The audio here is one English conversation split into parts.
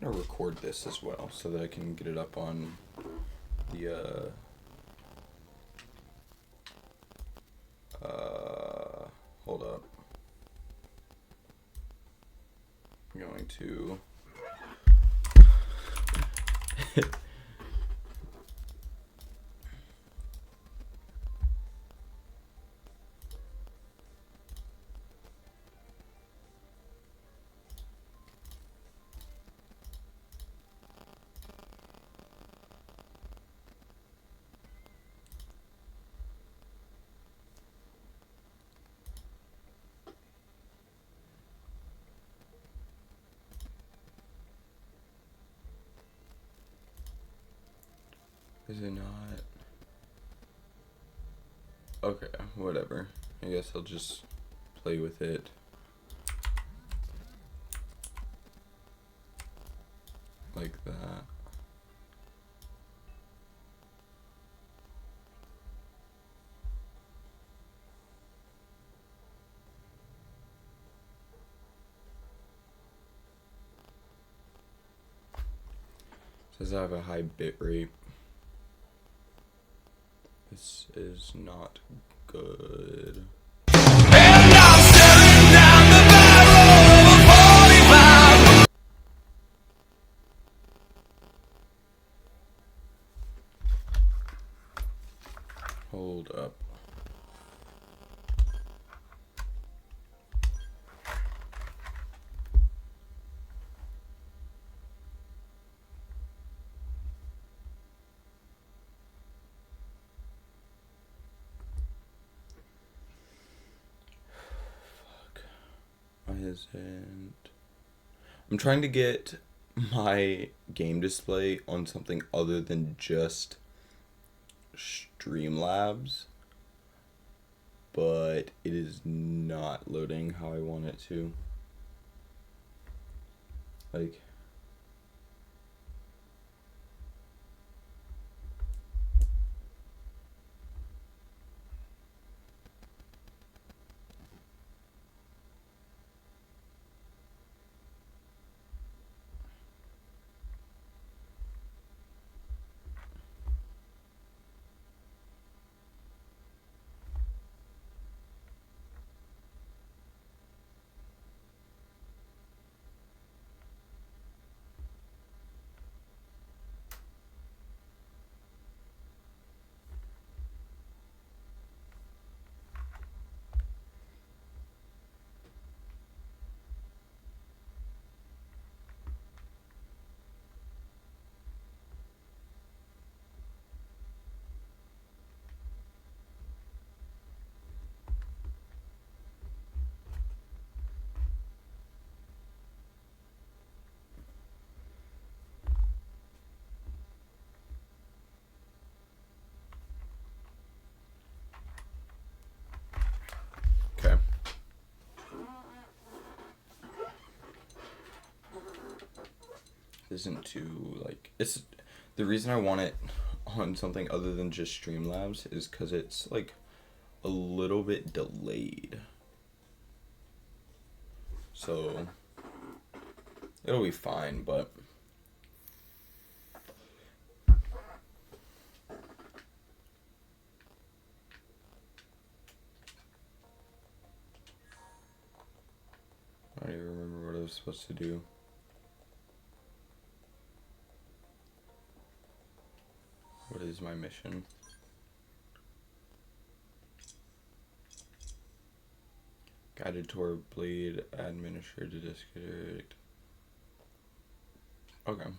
gonna record this as well so that I can get it up on the hold up. I'm going to Is it not? Okay, whatever. I guess I'll just play with it. Like that. Says I have a high bit rate. This is not good. And I'm staring down the barrel of a 45. Hold up. Isn't. I'm trying to get my game display on something other than just Streamlabs, but it is not loading how I want it to. Like, okay. Isn't too, like, it's, the reason I want it on something other than just Streamlabs is because it's, like, a little bit delayed. So, it'll be fine, but I don't even remember what I was supposed to do. What is my mission? Guided toward bleed, administered to district. Okay.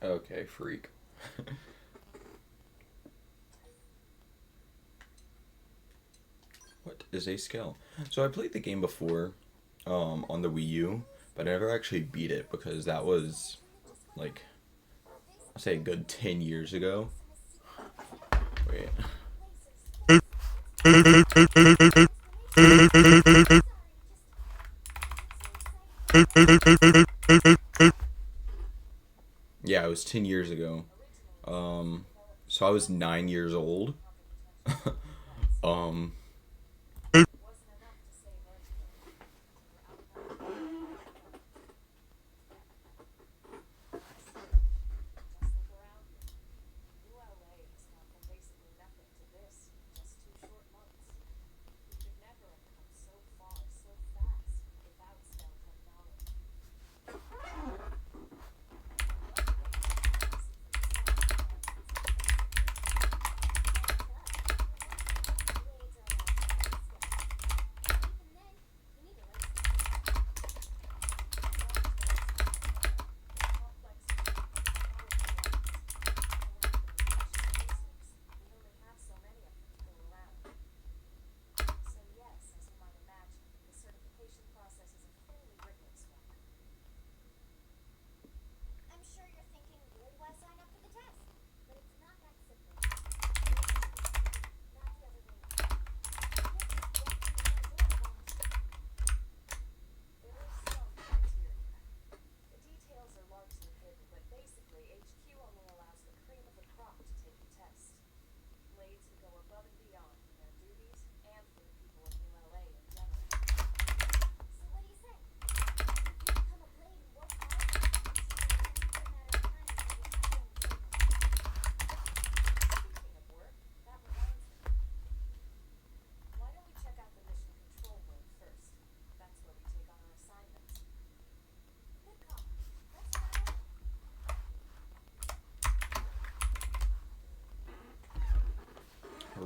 Okay, freak. What is a skill? So I played the game before, on the Wii U, but I never actually beat it because that was like, I'll say a good 10 years ago. Wait. Yeah, it was 10 years ago. Um, so I was 9 years old. um,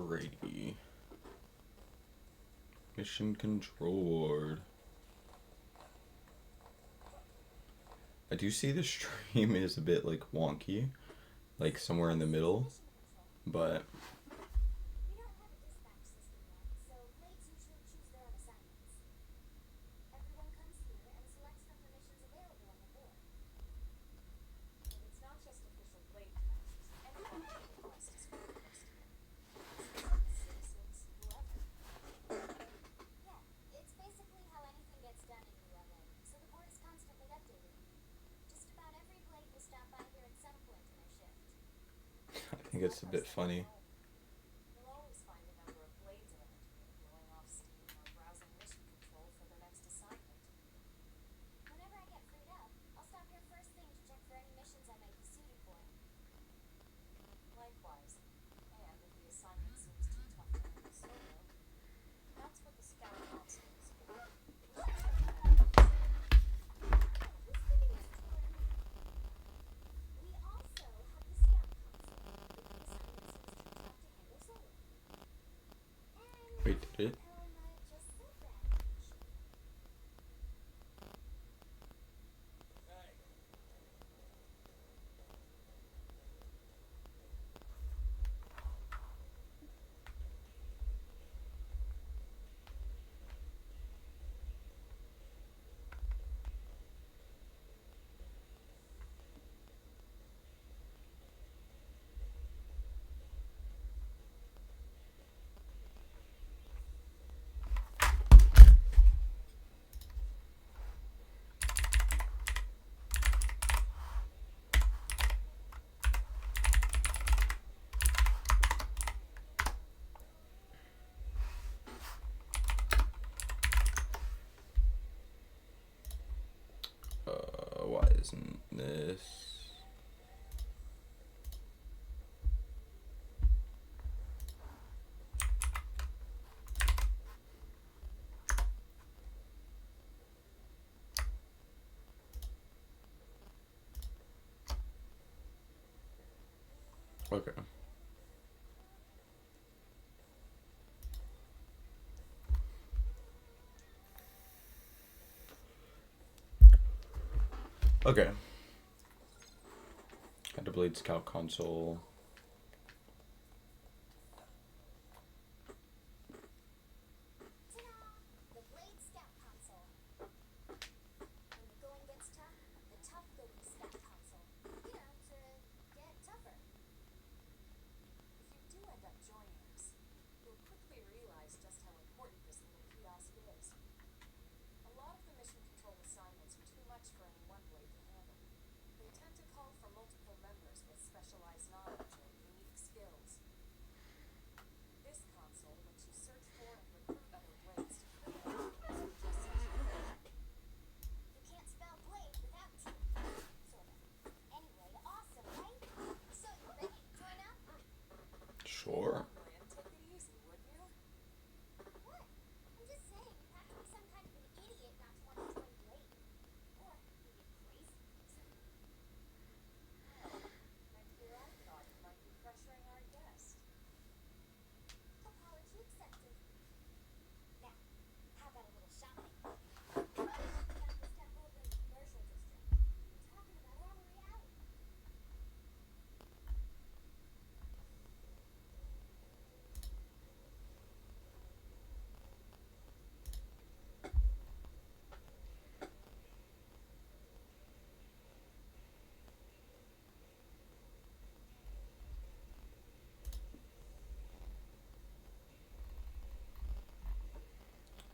alrighty. Mission control board. I do see the stream is a bit like wonky, like somewhere in the middle, but I think it's a bit funny. Wait, did it? Why isn't this? Okay. Okay. Blade Scout console. Sure.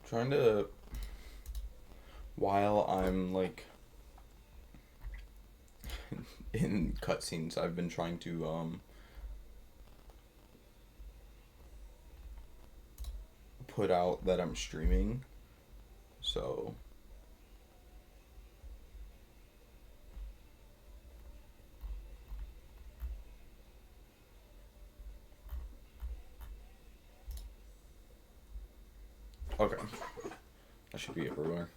Trying to, while I'm like in cutscenes, I've been trying to put out that I'm streaming, so okay, that should be everywhere.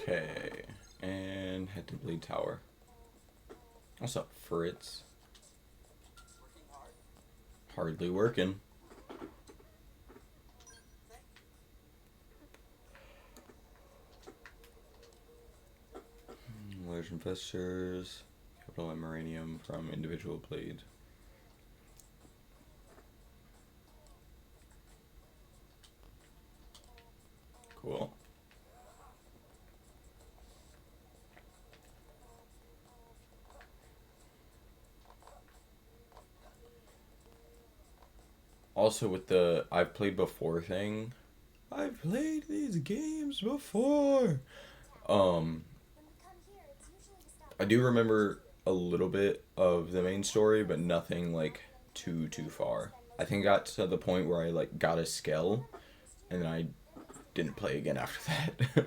Okay, and head to Blade Tower. What's up, Fritz? Hardly working. Large investors, capital and Maranium from individual Blade. Cool. Also with the I've played before thing, I've played these games before. I do remember a little bit of the main story, but nothing like too far. I think I got to the point where I like got a skill, and then I didn't play again after that.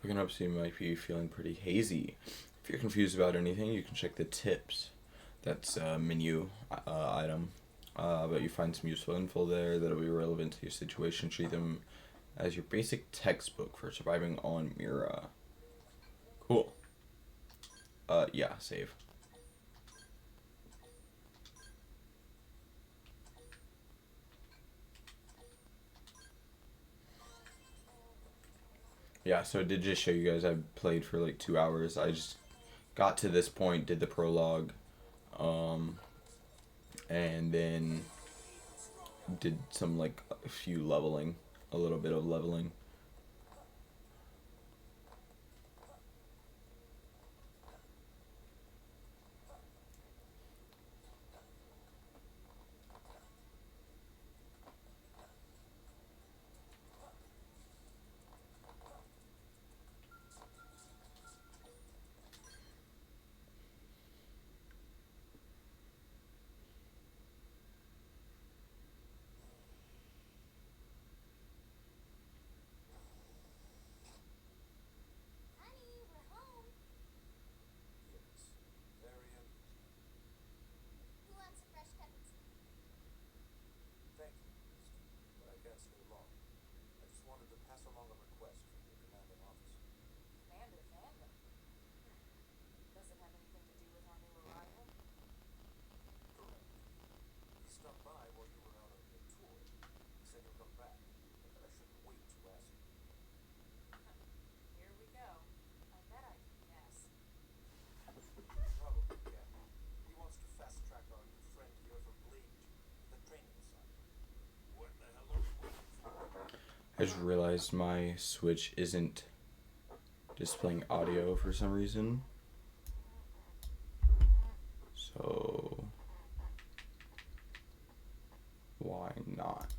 Looking up, so you might be feeling pretty hazy. If you're confused about anything, you can check the tips. That's a menu item. But you find some useful info there that'll be relevant to your situation. Treat them as your basic textbook for surviving on Mira. Cool. Yeah, save. Yeah, so I did just show you guys I played for like 2 hours. I just got to this point, did the prologue, and then did some like a few leveling, a little bit of leveling. I just realized my Switch isn't displaying audio for some reason. So, why not?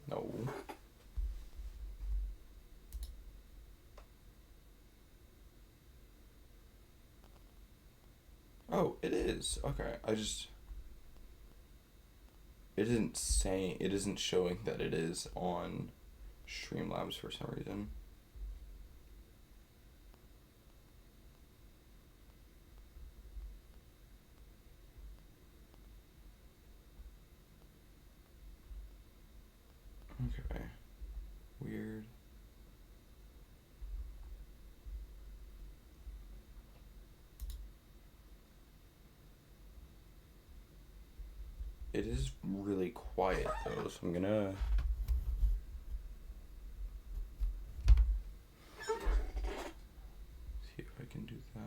No. Oh, it is. Okay, it isn't showing that it is on Streamlabs for some reason. Okay. Weird. It is really quiet though, so I'm gonna see if I can do that.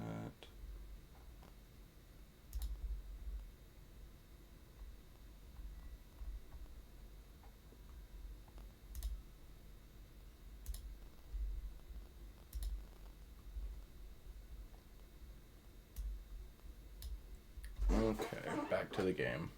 Okay, back to the game.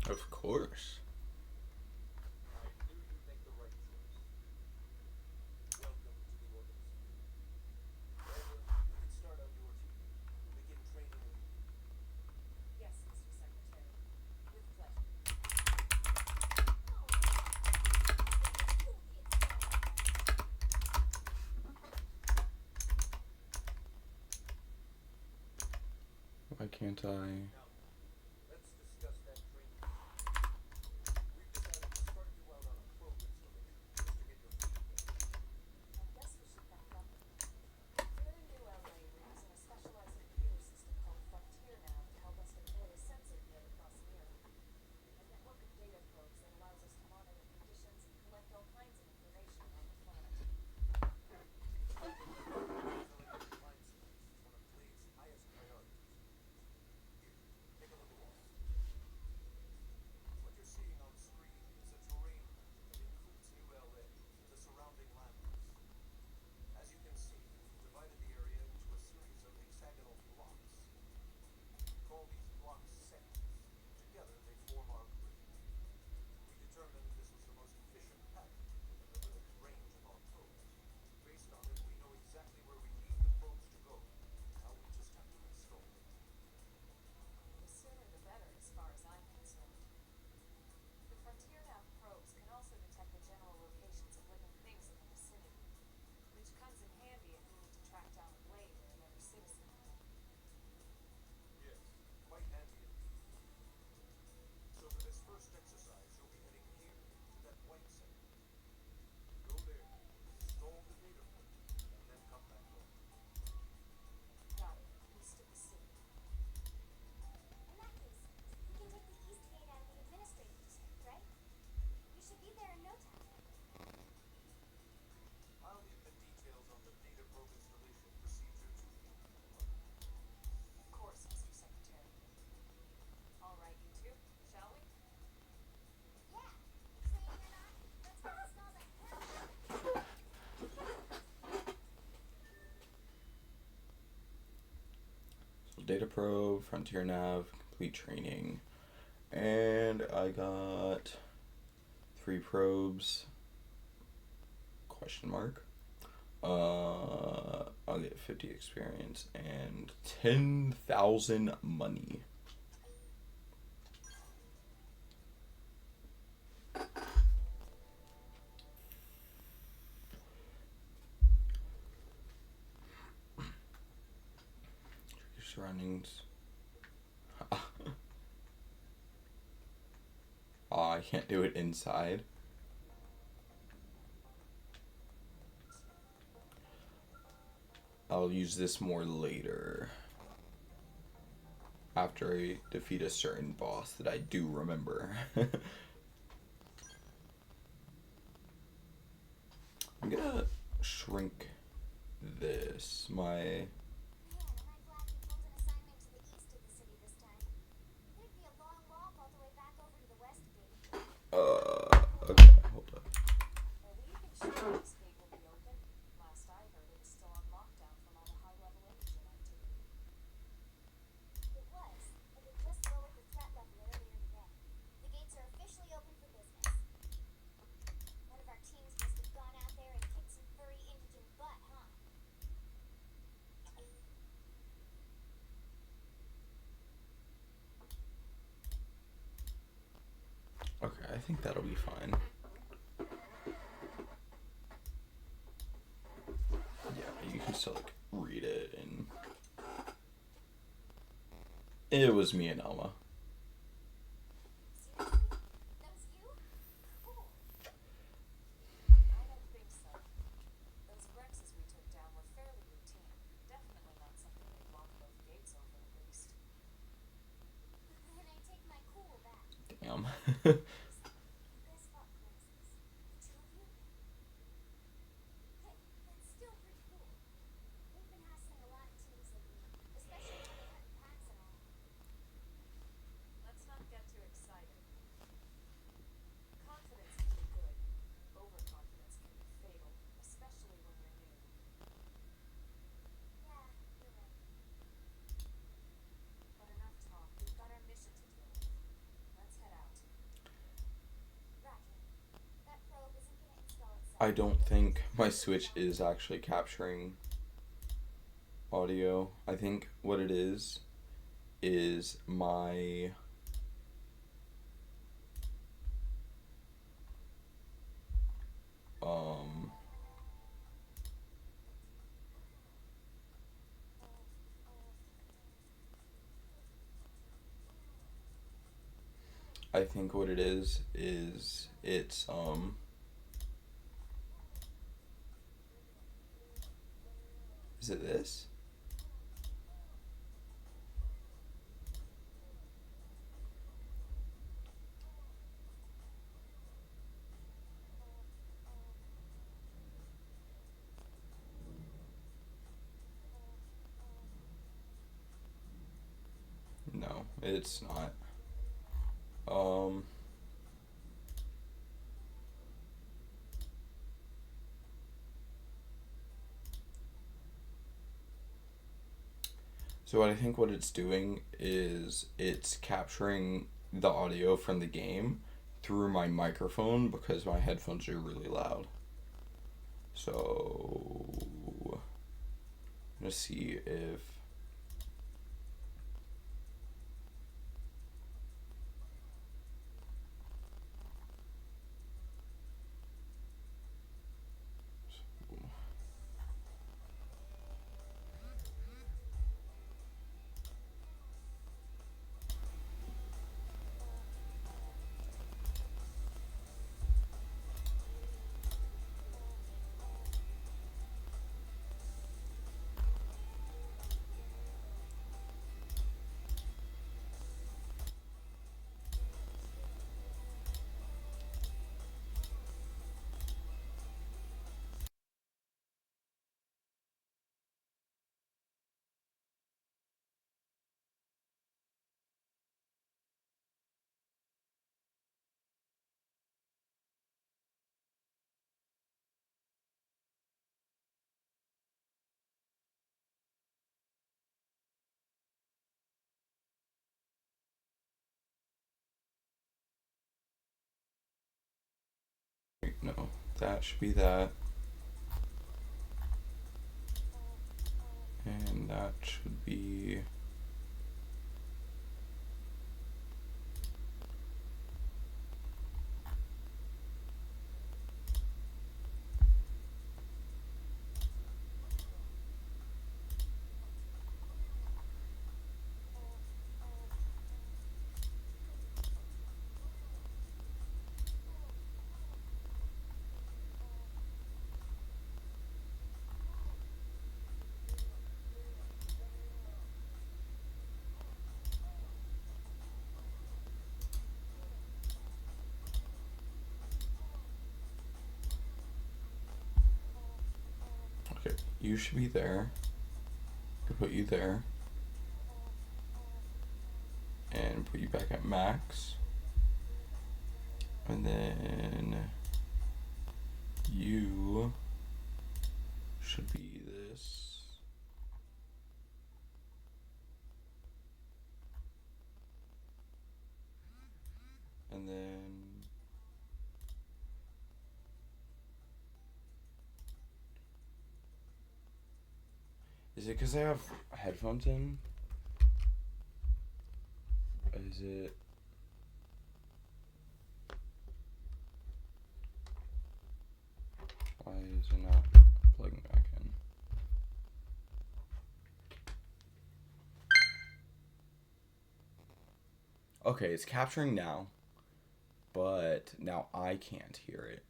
Of course. Why can't I? data probe, frontier nav, complete training, and I got 3 probes. Question mark. I'll get 50 experience and 10,000 money. Your surroundings. Oh, I can't do it inside. I'll use this more later. After I defeat a certain boss that I do remember. I'm gonna shrink this. Okay, hold up. Okay, I think that'll be fine. Yeah, you can still like read it, and it was me and Elma. Damn. I don't think my Switch is actually capturing audio. I think what it is my I think what it is it's is it this? No, it's not. So what I think what it's doing is it's capturing the audio from the game through my microphone because my headphones are really loud. So I'm gonna see if that should be that. And that should be... Okay, you should be there. I put you there. And put you back at max. And then you should be this. And then is it because I have headphones in? Is it? Why is it not plugging back in? Okay, it's capturing now, but now I can't hear it.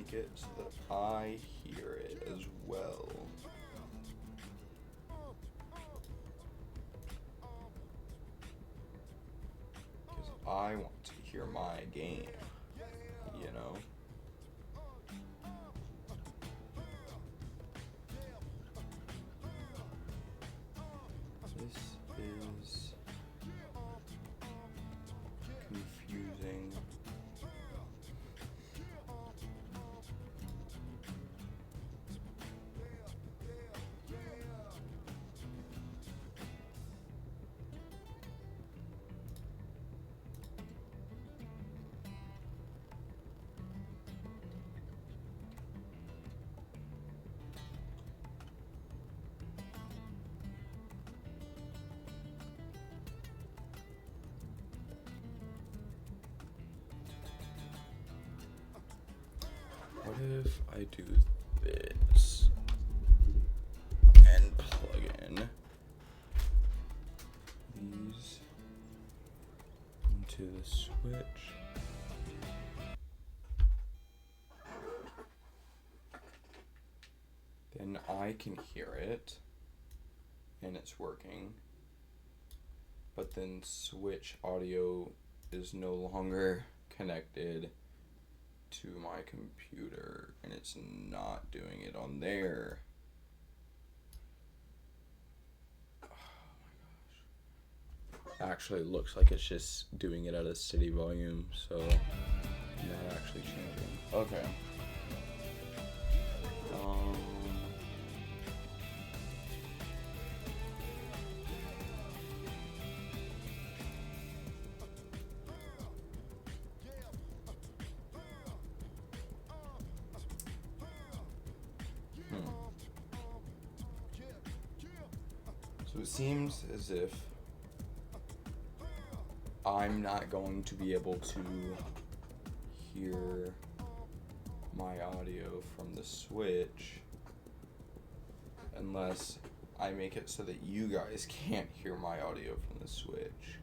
make it so that I hear it as well. Because I want to hear my game, you know? This is confusing. What if I do this and plug in these into the switch? Then I can hear it and it's working. But then switch audio is no longer connected to my computer and it's not doing it on there. Oh my gosh. Actually, it looks like it's just doing it at a steady volume, so not actually changing. Okay. So it seems as if I'm not going to be able to hear my audio from the Switch unless I make it so that you guys can't hear my audio from the Switch.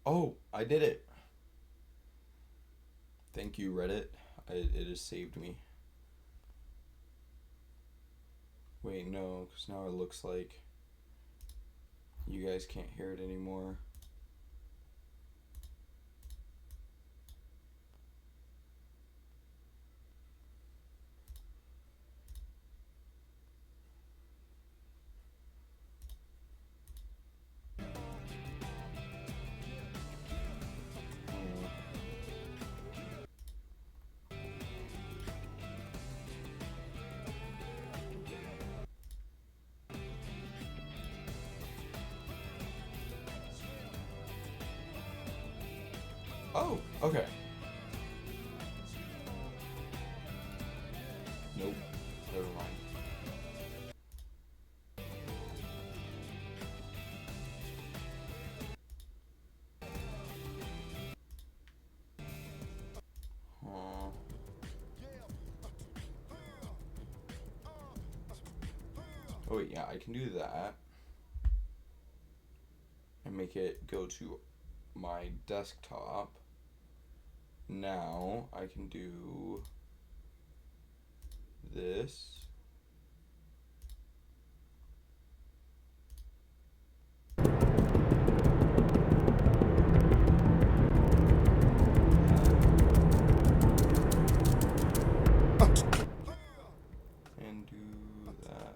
Oh, I did it. Thank you, Reddit. It has saved me. Wait, no, because now it looks like you guys can't hear it anymore. Oh, okay. Nope, never mind. Oh wait, yeah, I can do that. And make it go to my desktop. Now I can do this. do that.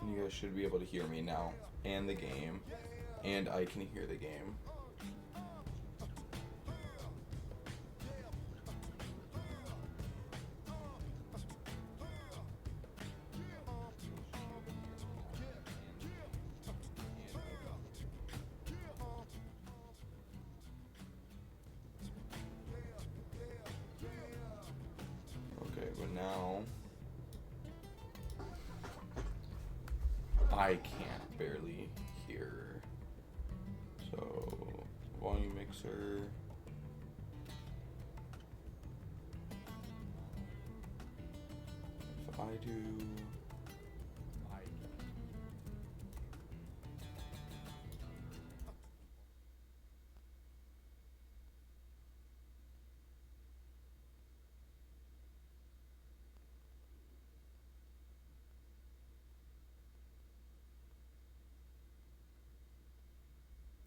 And you guys should be able to hear me now, and the game, and I can hear the game. Okay, but now I can't barely hear. So, volume mixer. If I do...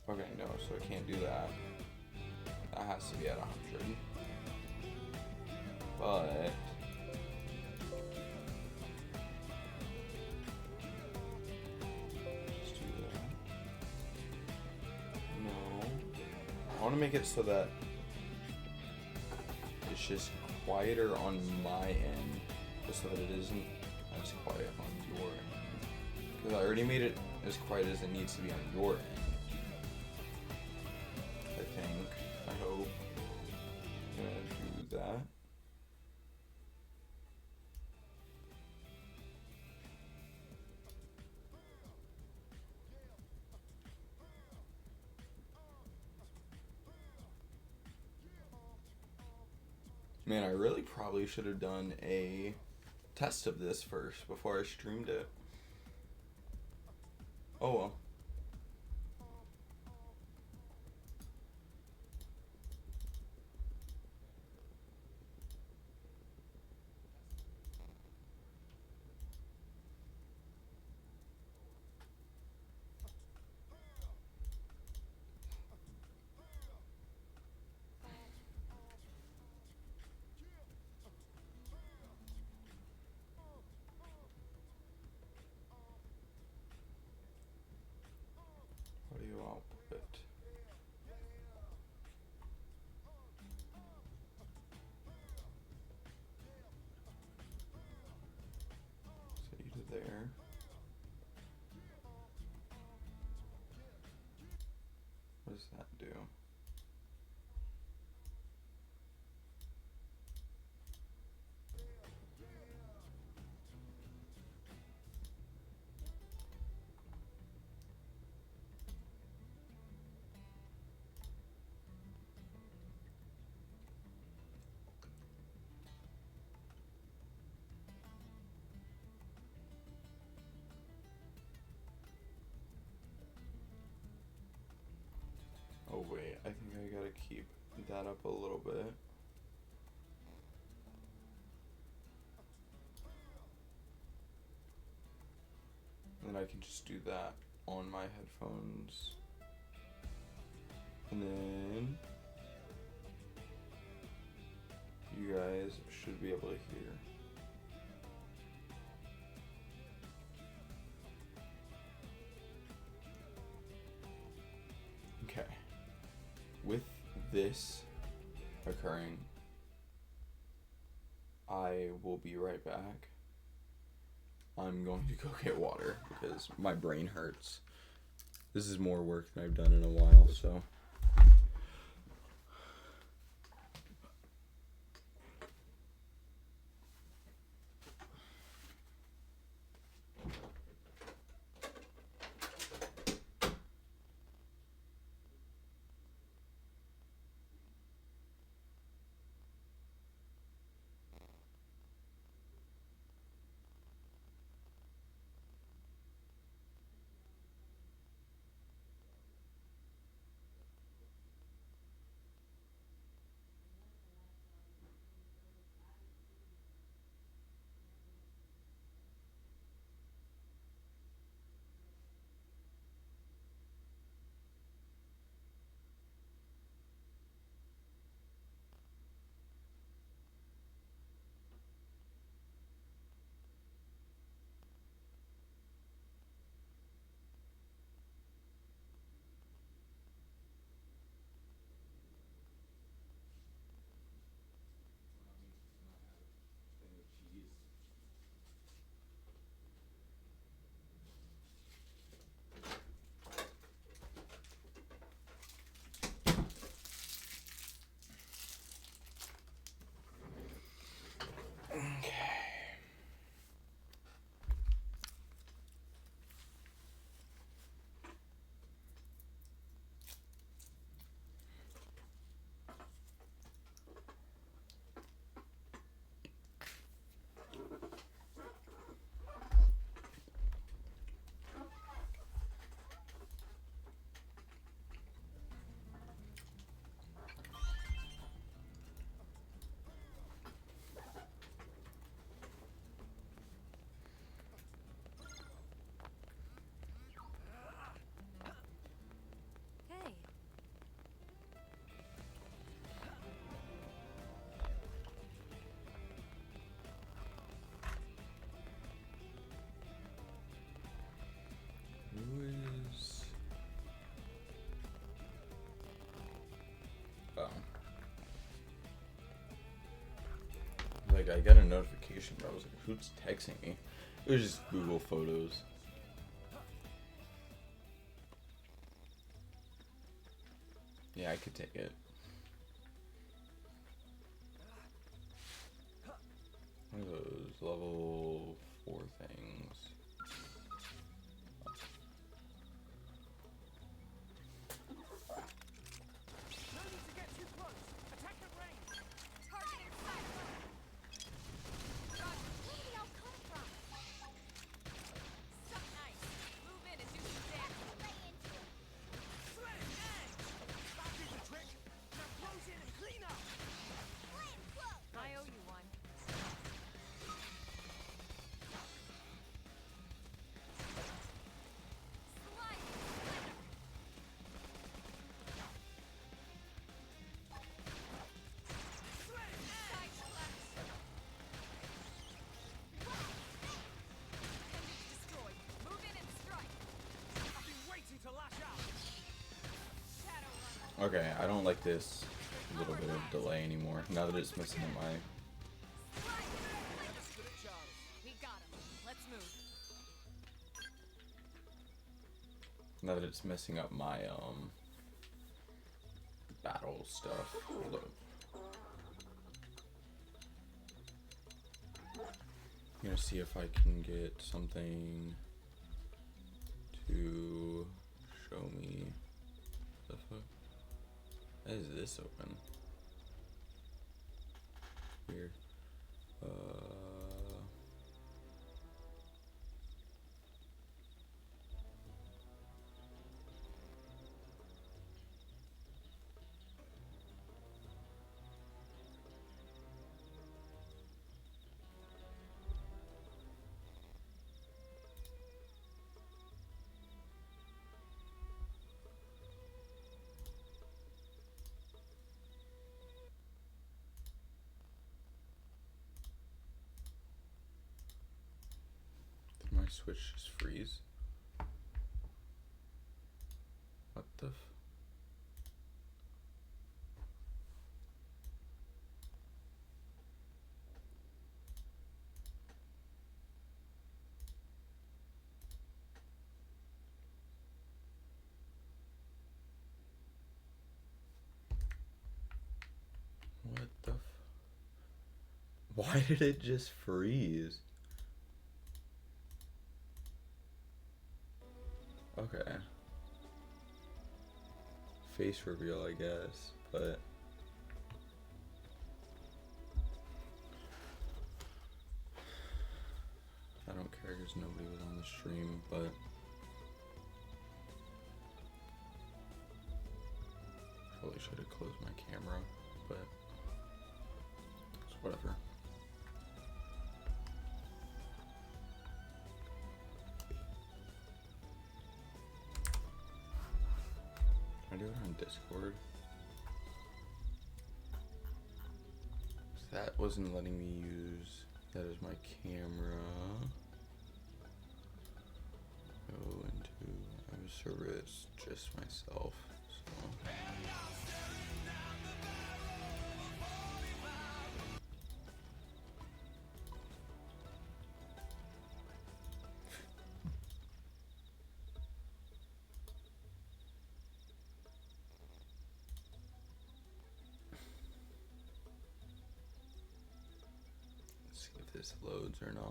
Okay, no, so I can't do that. That has to be at 100. But... let's do that. No. I want to make it so that it's just quieter on my end, just so that it isn't as quiet on your end. Because I already made it as quiet as it needs to be on your end. I think. I hope. I'm gonna do that. Man, I really probably should have done a test of this first before I streamed it. Oh well. Audio output. So you to there. What does that do? Oh wait, I think I gotta keep that up a little bit. And then I can just do that on my headphones. And then you guys should be able to hear. Okay. With this occurring, I will be right back. I'm going to go get water because my brain hurts. This is more work than I've done in a while, so. I got a notification, but I was like, who's texting me? It was just Google Photos. Yeah, I could take it. What are those level 4 things? Okay, I don't like this little bit of delay anymore, now that it's messing up my... Now that it's messing up my, battle stuff. Hold up. I'm gonna see if I can get something to show me the fuck. Why is this open? Weird. Did my Switch just freeze? What the f... What the f... Why did it just freeze? Okay. Face reveal, I guess, but... I don't care because nobody was on the stream, but... Probably should have closed my camera, but... It's whatever. Can I do it on Discord? That wasn't letting me use that as my camera. Go into I'm a service, just myself. So. See if this loads or not.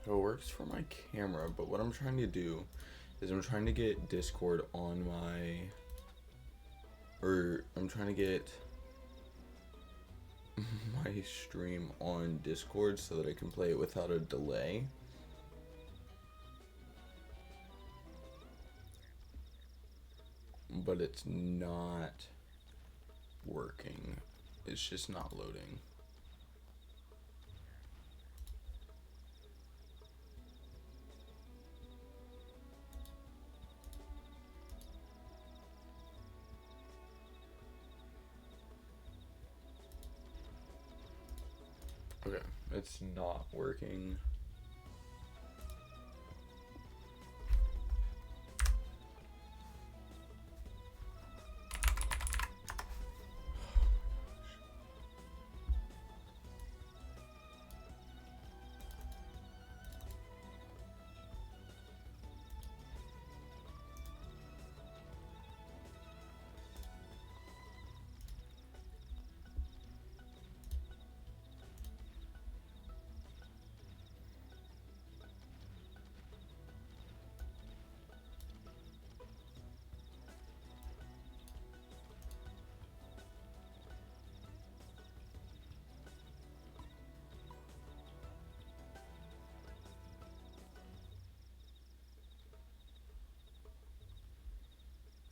So it works for my camera, but what I'm trying to do is I'm trying to get Discord on I'm trying to get my stream on Discord so that I can play it without a delay. But it's not working. It's just not loading. Okay, it's not working.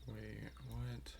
Wait, what?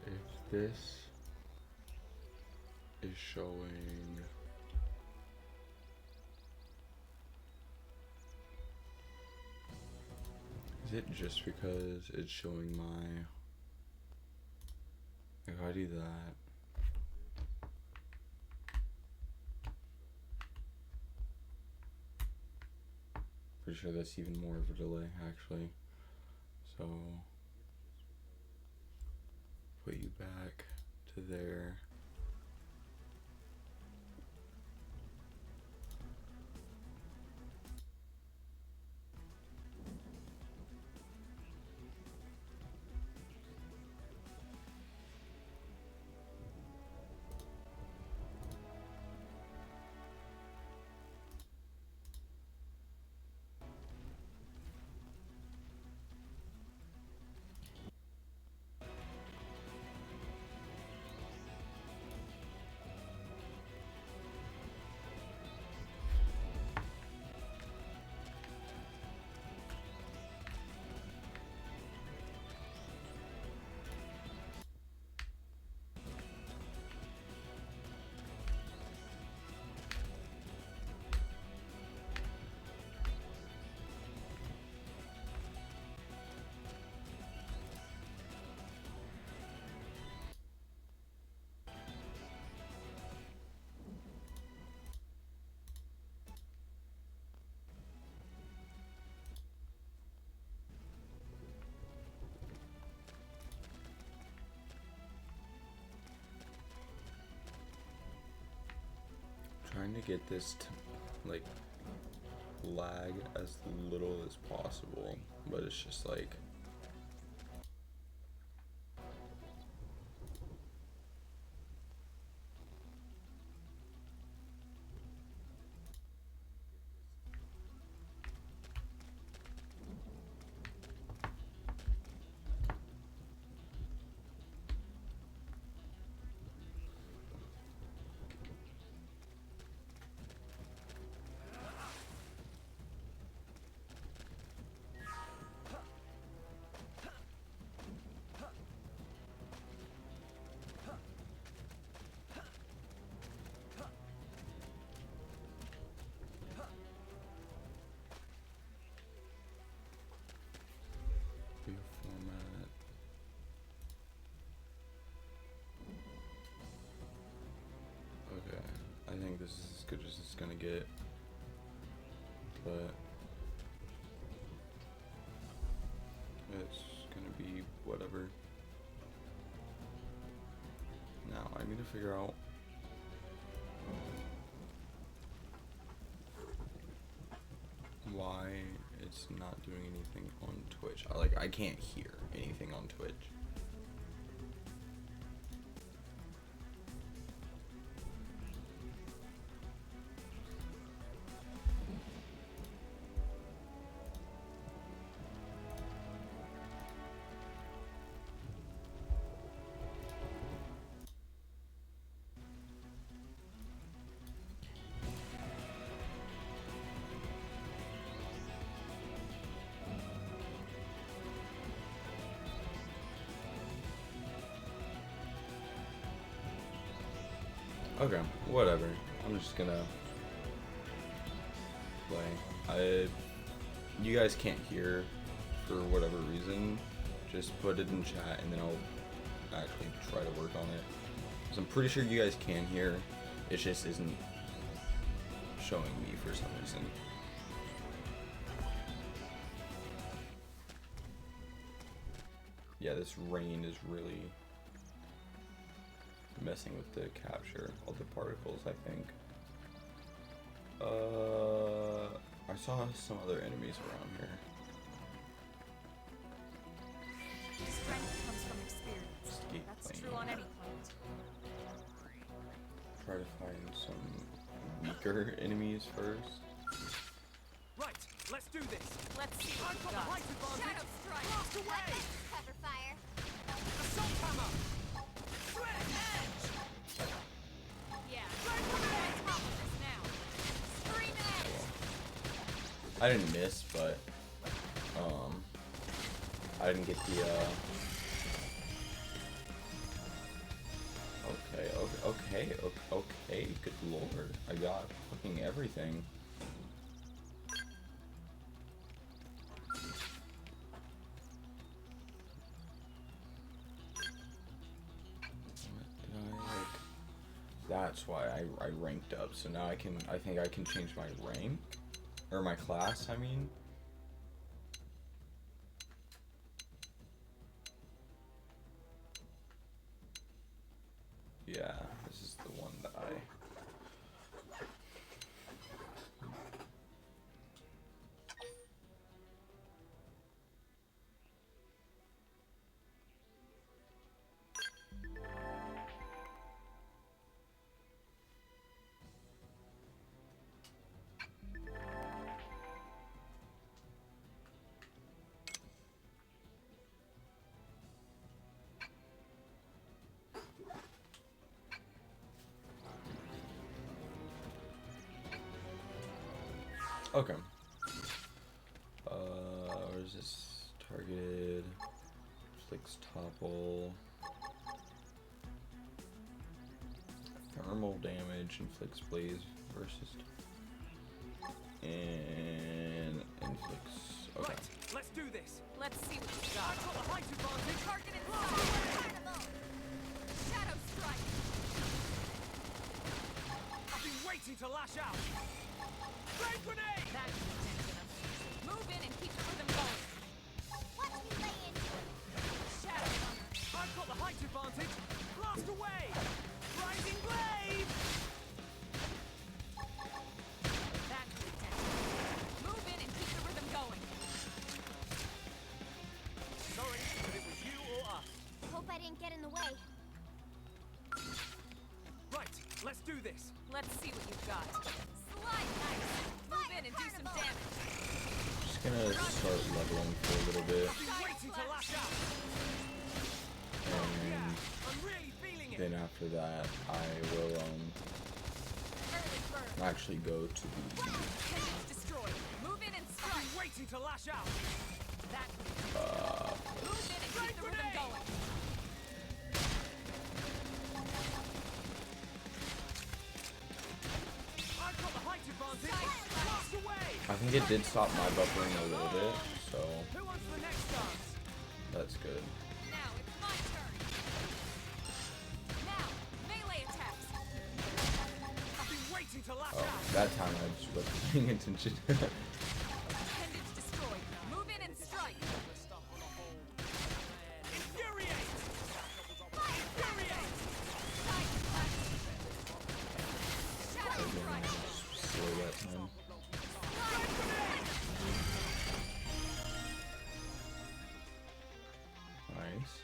If this is showing, is it just because it's showing my, if I do that, pretty sure that's even more of a delay actually. So put you back to there. trying to get this to like lag as little as possible, but it's just like format. Okay, I think this is as good as it's gonna get, but it's gonna be whatever. Now I need to figure out why it's not doing anything on Twitch. I can't hear anything on Twitch. Okay, whatever. I'm just gonna play. You guys can't hear for whatever reason. Just put it in chat and then I'll actually try to work on it. So I'm pretty sure you guys can hear. It just isn't showing me for some reason. Yeah, this rain is really messing with the capture of the particles, I think. I saw some other enemies around here. Strength comes from experience. Escape That's plane. true on any planet. Try to find some weaker enemies first. Right, let's do this. Let's see I've what got the we height got. advantage. Shadow strike. Blast away. Cover fire. Assault hammer. Flare edge. Yeah. Flame We're grenade. on top of this now. Scream edge. I didn't miss, but I didn't get the okay, good lord. I got fucking everything. What did I like? That's why I ranked up. So now I think I can change my rank or my class, I mean. Yeah, this is the one that I... Okay. Where's this? Targeted. Flicks topple. Thermal damage. Inflicts blaze versus. And inflicts. Okay. Right, let's do this. Let's see what we I've got. got the height advantage. Target inside. Shadow strike. I've been waiting to lash out. Flame grenade. That's the intention of move in and keep the rhythm going. Watch me lay into it. Shadow runner. I've got the height advantage. Blast away. Rising blade. this. Let's see what you've got. Slide nice. Move in and do some damage. Just gonna start leveling for a little bit, I've been waiting to lash out. and I'm really feeling it. then after that, I will Early bird. actually go to the Enemies destroyed. Move in and I've strike. been waiting to lash out. That move in and keep the rhythm going. I've got the height advantage. Blast away. I think it did stop my buffering a little bit, so Who wants the next dance? that's good. Now it's my turn. Now, melee attacks. I've been waiting to lash Oh, out. that time I just wasn't paying attention. Appendage destroyed. Move in and strike. Infuriate. Infuriate. Side slash. Shadow strike. Slow that time. Nice.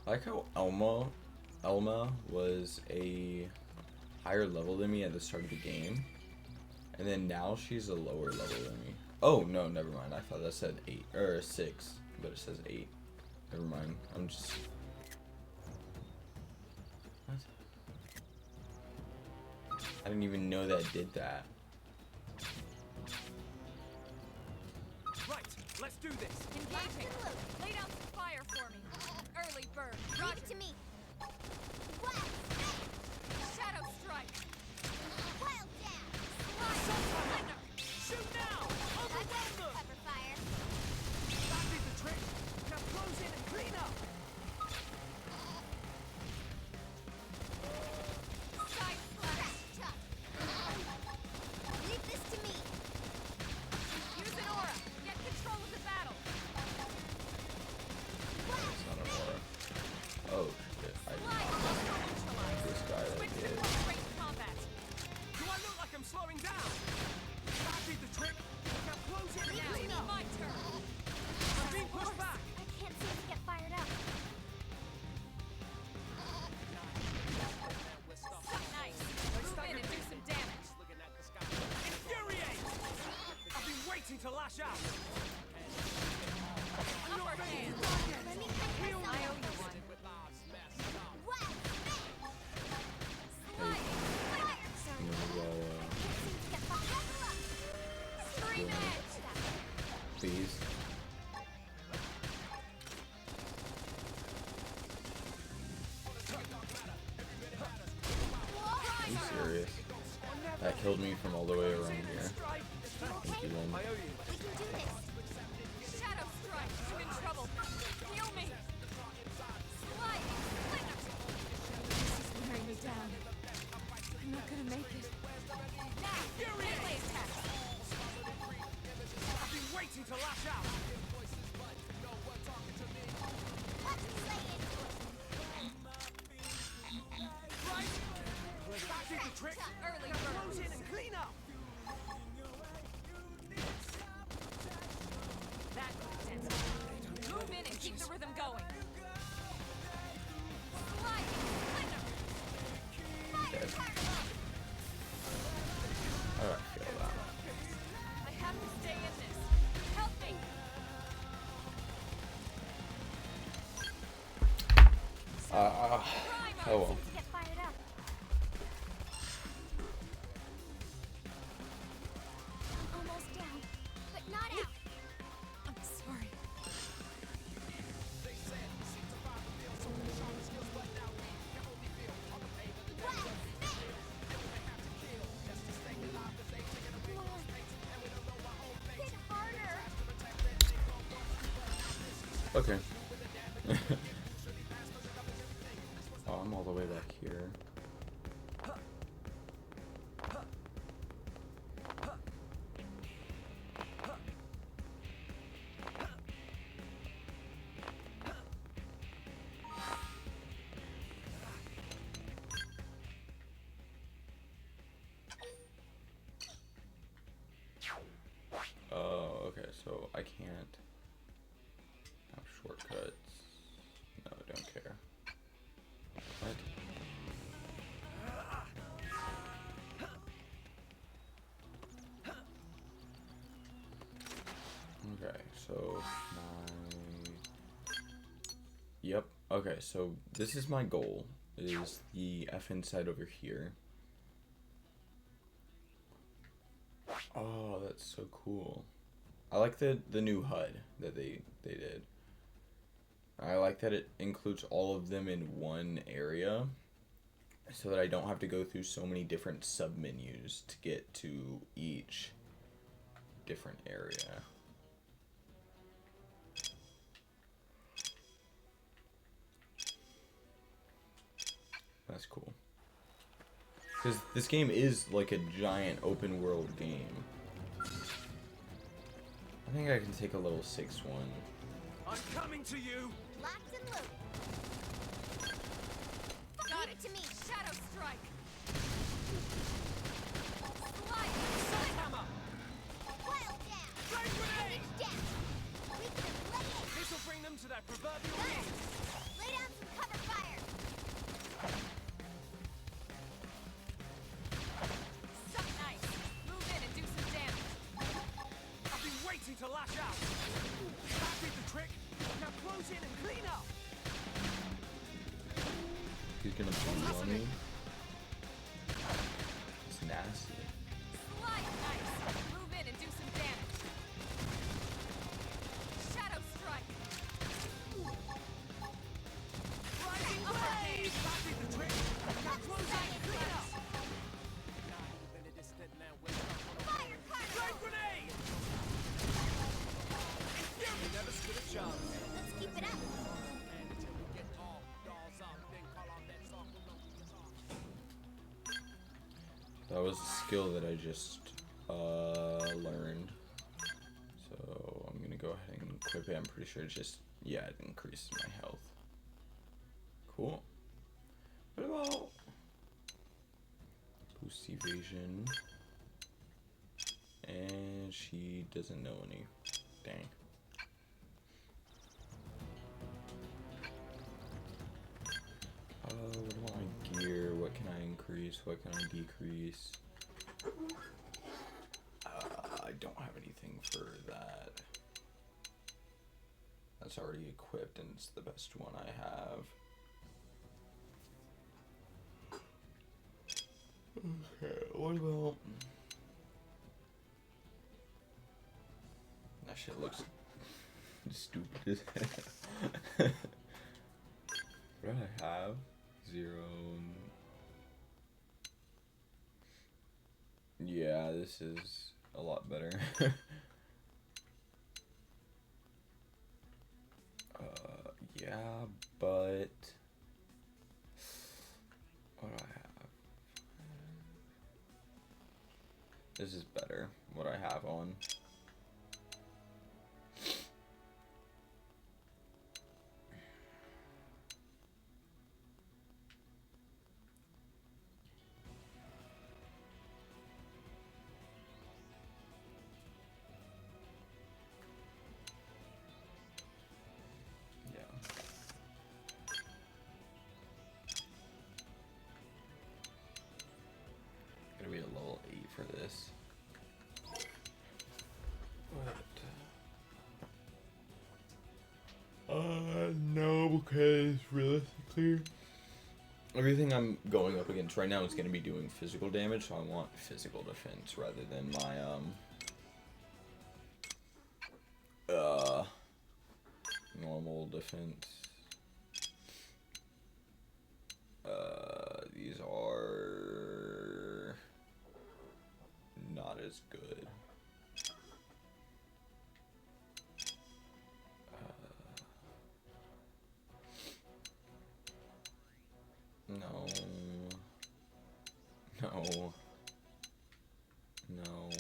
I like how Elma was a higher level than me at the start of the game, and then now she's a lower level than me. Oh no, never mind. I thought that said 8 or 6, but it says 8. Never mind. I'm just. What? I didn't even know that did that. Right, let's do this. Engaging. Lay down some fire for me. Early bird. Leave Roger. it to me. What? Shadow strike. Wild down. Slide. Shoot now. That's Overwhelm them. cover fire. That did the trick. Now close in and clean up. Side slash. Tough. Leave this to me. Use an aura. Get control of the battle. It's not an aura. Oh shit! I did Slide. not know this guy that Switch to did. close range combat. Do I look like I'm slowing down? That did the trick. Now close in and Now clean it's up. my turn. I'm being pushed back. I can't seem to get fired up. Nice. Move in and do some damage. Infuriate. I've been waiting to lash out. Upper hand. Let me catch myself. I owe you one. What? Slide. Sorry. Well, Can't seem to get fired up. Scream edge. please. Are you serious? That killed me from all the way around here. Strike. Thank you, Lynn. I owe you. We can do this. Shadow strike. I'm in trouble. Heal me. Slide. This is wearing me down. I'm not gonna make it. Now, melee attack. I've been waiting to lash out. Watch me lay into it. Right. That did the trick. Early Now close bird. in and clean up. That makes sense. Move in and keep the rhythm going. Slide. Dead. How do I feel that? I have to stay in this. Help me. Oh well. Seem to get fired up. I'm almost down, but not out. I'm sorry. Hit harder. Okay. Oh, I'm all the way back here. Oh, okay, so I can't have shortcuts. No, I don't care. So my... Yep. Okay, so this is my goal. Is the F inside over here. Oh, that's so cool. I like the new HUD that they did. I like that it includes all of them in one area, so that I don't have to go through so many different sub-menus to get to each different area. That's cool. Because this game is like a giant open world game. I think I can take a little 6-1. I'm coming to you. Locked and loaded. Got Leave it. it to me. Shadow strike. Slide. Sledgehammer. Wild down. Flame grenade. Image down. We can lay it. This'll bring them to their proverbial Got it. knees. Lay down some cover fire. Suck nice. Move in and do some damage. I've been waiting to lash out. That did the trick. Now close in and clean up. He's gonna punch on me. It's nasty. Slide nice. Move in and do some damage. Shadow strike. Rising wave. That did the trick. Now close in and clean up. Fire cutter. Flame grenade. You never stood a chance. Let's keep it up. That was a skill that I just learned. So I'm gonna go ahead and equip it. I'm pretty sure it's just, yeah, it increases my health. Cool. What about boost evasion? And she doesn't know any. Dang. What about my gear? What can I increase? What can I decrease? I don't have anything for that. That's already equipped and it's the best one I have. Okay, what about... That shit looks stupid as hell. What do I have? 0. Yeah, this is a lot better. Yeah, but what do I have? This is better. What I have on. Gonna be a level 8 for this. No, because realistically, everything I'm going up against right now is gonna be doing physical damage, so I want physical defense rather than my normal defense. These are not as good. No. No. No.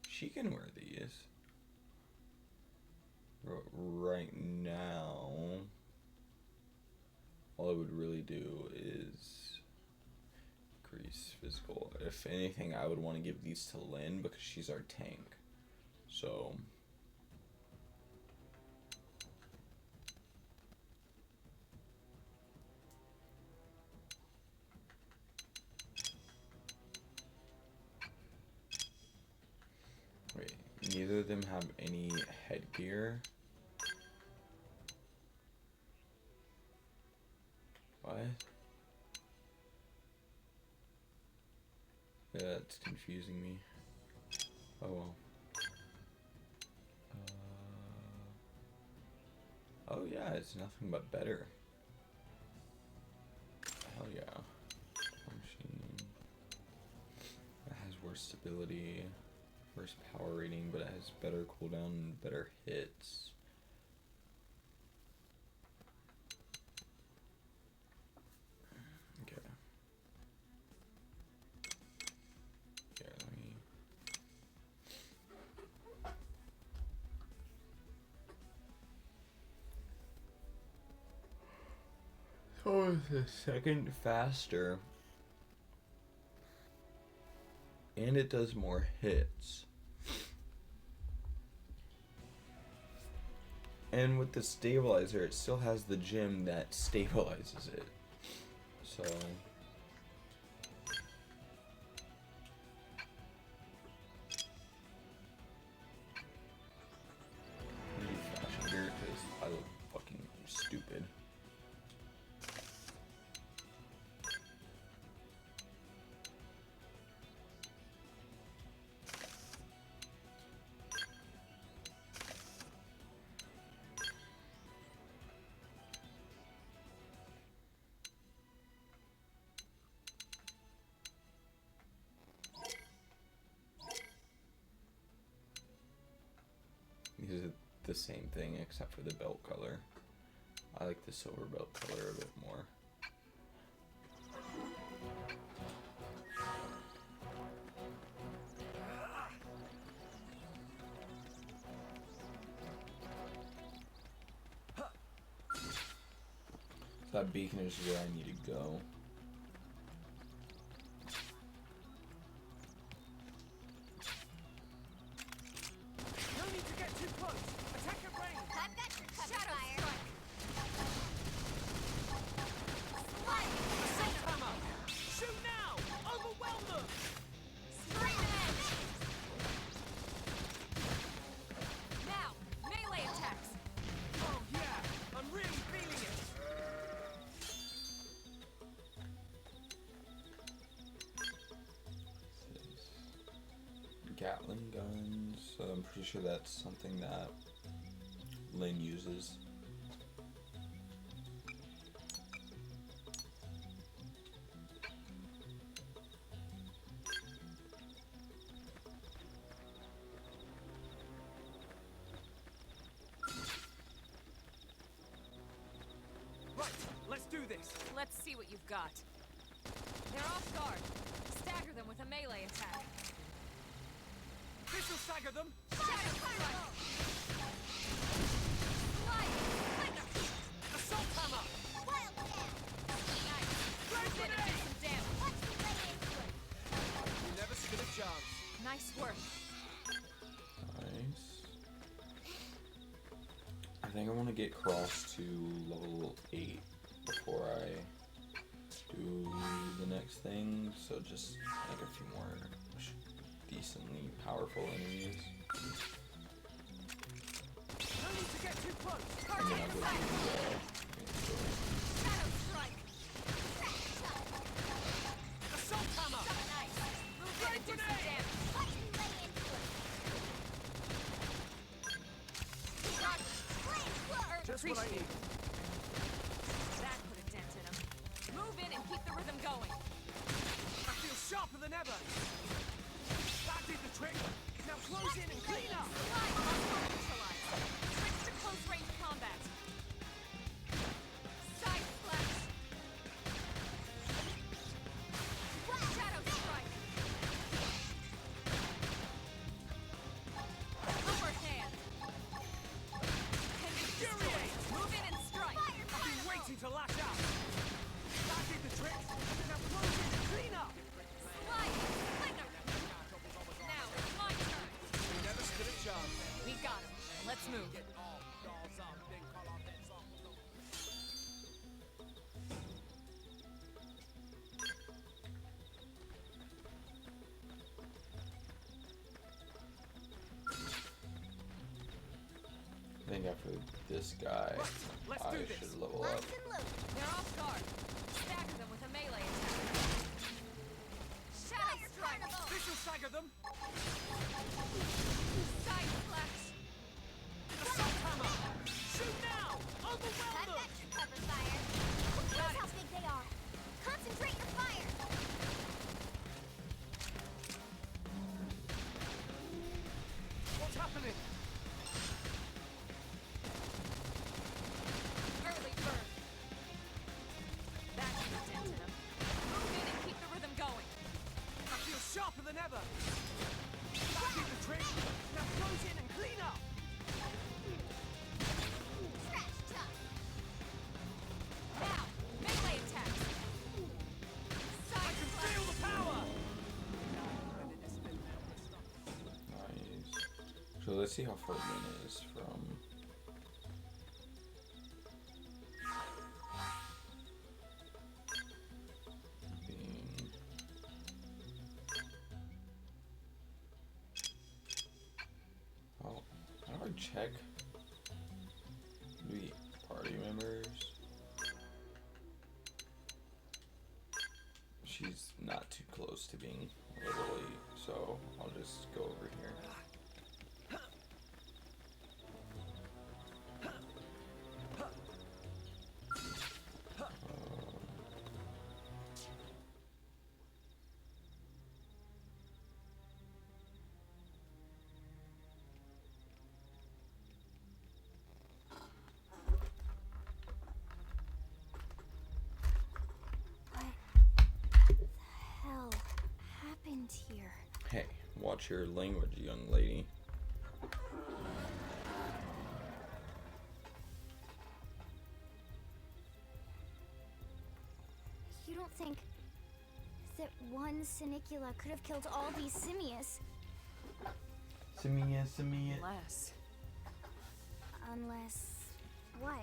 She can wear these. Right now, all I would really do is increase physical. If anything, I would want to give these to Lynn because she's our tank. So... Wait, neither of them have any headgear. What? Yeah, that's confusing me. Oh well. Oh yeah, it's nothing but better. Hell yeah. Machine. It has worse stability, worse power rating, but it has better cooldown and better hits. Okay. Yeah, let me... Oh, it's a second faster. And it does more hits. And with the stabilizer, it still has the gem that stabilizes it. So... I'm gonna do fashion gear because I look fucking stupid. These are the same thing except for the belt color. I like the silver belt color a bit more. So that beacon is where I need to go. No need to get too close. Attack at range. I've got your cover Shadow fire. strike. Slide. Assault hammer. Shoot now. Overwhelm them. Scream edge. Now, melee attacks. Oh yeah, I'm really feeling it. Gatling guns. So I'm pretty sure that's something that Lynn uses. Right, let's do this. Let's see what you've got. They're off guard. Stagger them with a melee attack. This'll stagger them. Shadow strike. Slide. Lightning. Assault hammer. Wildcat. Nice. Great Did it do grenade. some damage. Watch me lay into it. You never stood a chance. Nice work. Nice. I think I want to get Cross to level 8 before I do the next thing. So just like a few more decently powerful enemies. No need to get too close. And then I'll go do the Shadow strike. Assault hammer. Nice. Move in and do some damage. Watch me lay into it. Just what I Appreciate need. it. That put a dent in him. Move in and keep the rhythm going. I feel sharper than ever. That did the trick. Now close in and clean up. Slide muscle neutralized. Switch to close range combat. Side flash. Shadow strike. Lower hand. Infuriate. Move in and strike. I've been waiting to lash out. That did the trick. Now close in and clean up. Slide. Lightning. Now it's my turn. You never stood a chance. We got him. Let's move. for this guy, Let's I do this. should level up. Locked and loaded. They're off guard. Stagger them with a melee attack. Shadow Fire strike. carnival. This'll stagger them. Side flash. Assault hammer. Shoot now. Overwhelm Cut them. that to cover fire. Who knows how big they are? Concentrate your fire. What's happening? Early bird. That's the dent in them. Move in and keep the rhythm going. I feel sharper than ever. That did the trick. Now close in and clean up. Trash tough. Now, melee attacks. I Side can flash. feel the power. Nice. So let's see how far Lynn is from. Being. Oh, how do I check the party members? She's not too close to being literally, so I'll just go over here. Hell happened here? Hey, watch your language, young lady. You don't think that one Sinicula could have killed all these simius? Samia. Unless Unless... what?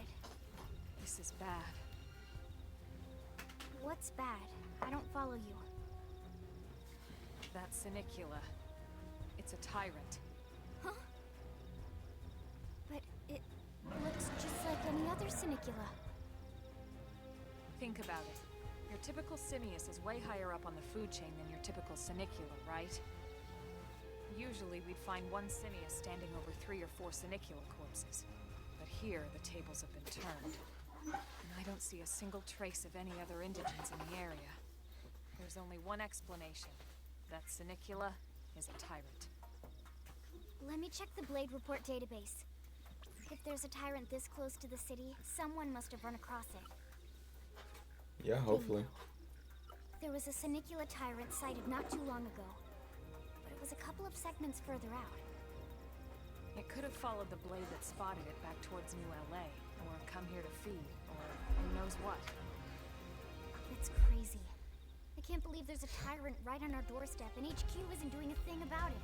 this is bad. What's bad? I don't follow you. That Sinicula. It's a tyrant. Huh? But it looks just like any other Sinicula. Think about it. Your typical simius is way higher up on the food chain than your typical Sinicula, right? Usually we'd find one simius standing over 3 or 4 Sinicula corpses. But here, the tables have been turned. And I don't see a single trace of any other indigents in the area. There's only one explanation. That Sinicula is a tyrant. Let me check the Blade Report database. If there's a tyrant this close to the city, someone must have run across it. Yeah, hopefully. There was a Sinicula tyrant sighted not too long ago. But it was a couple of segments further out. It could have followed the blade that spotted it back towards New LA, or come here to feed, or who knows what. It's crazy. I can't believe there's a tyrant right on our doorstep and HQ isn't doing a thing about it.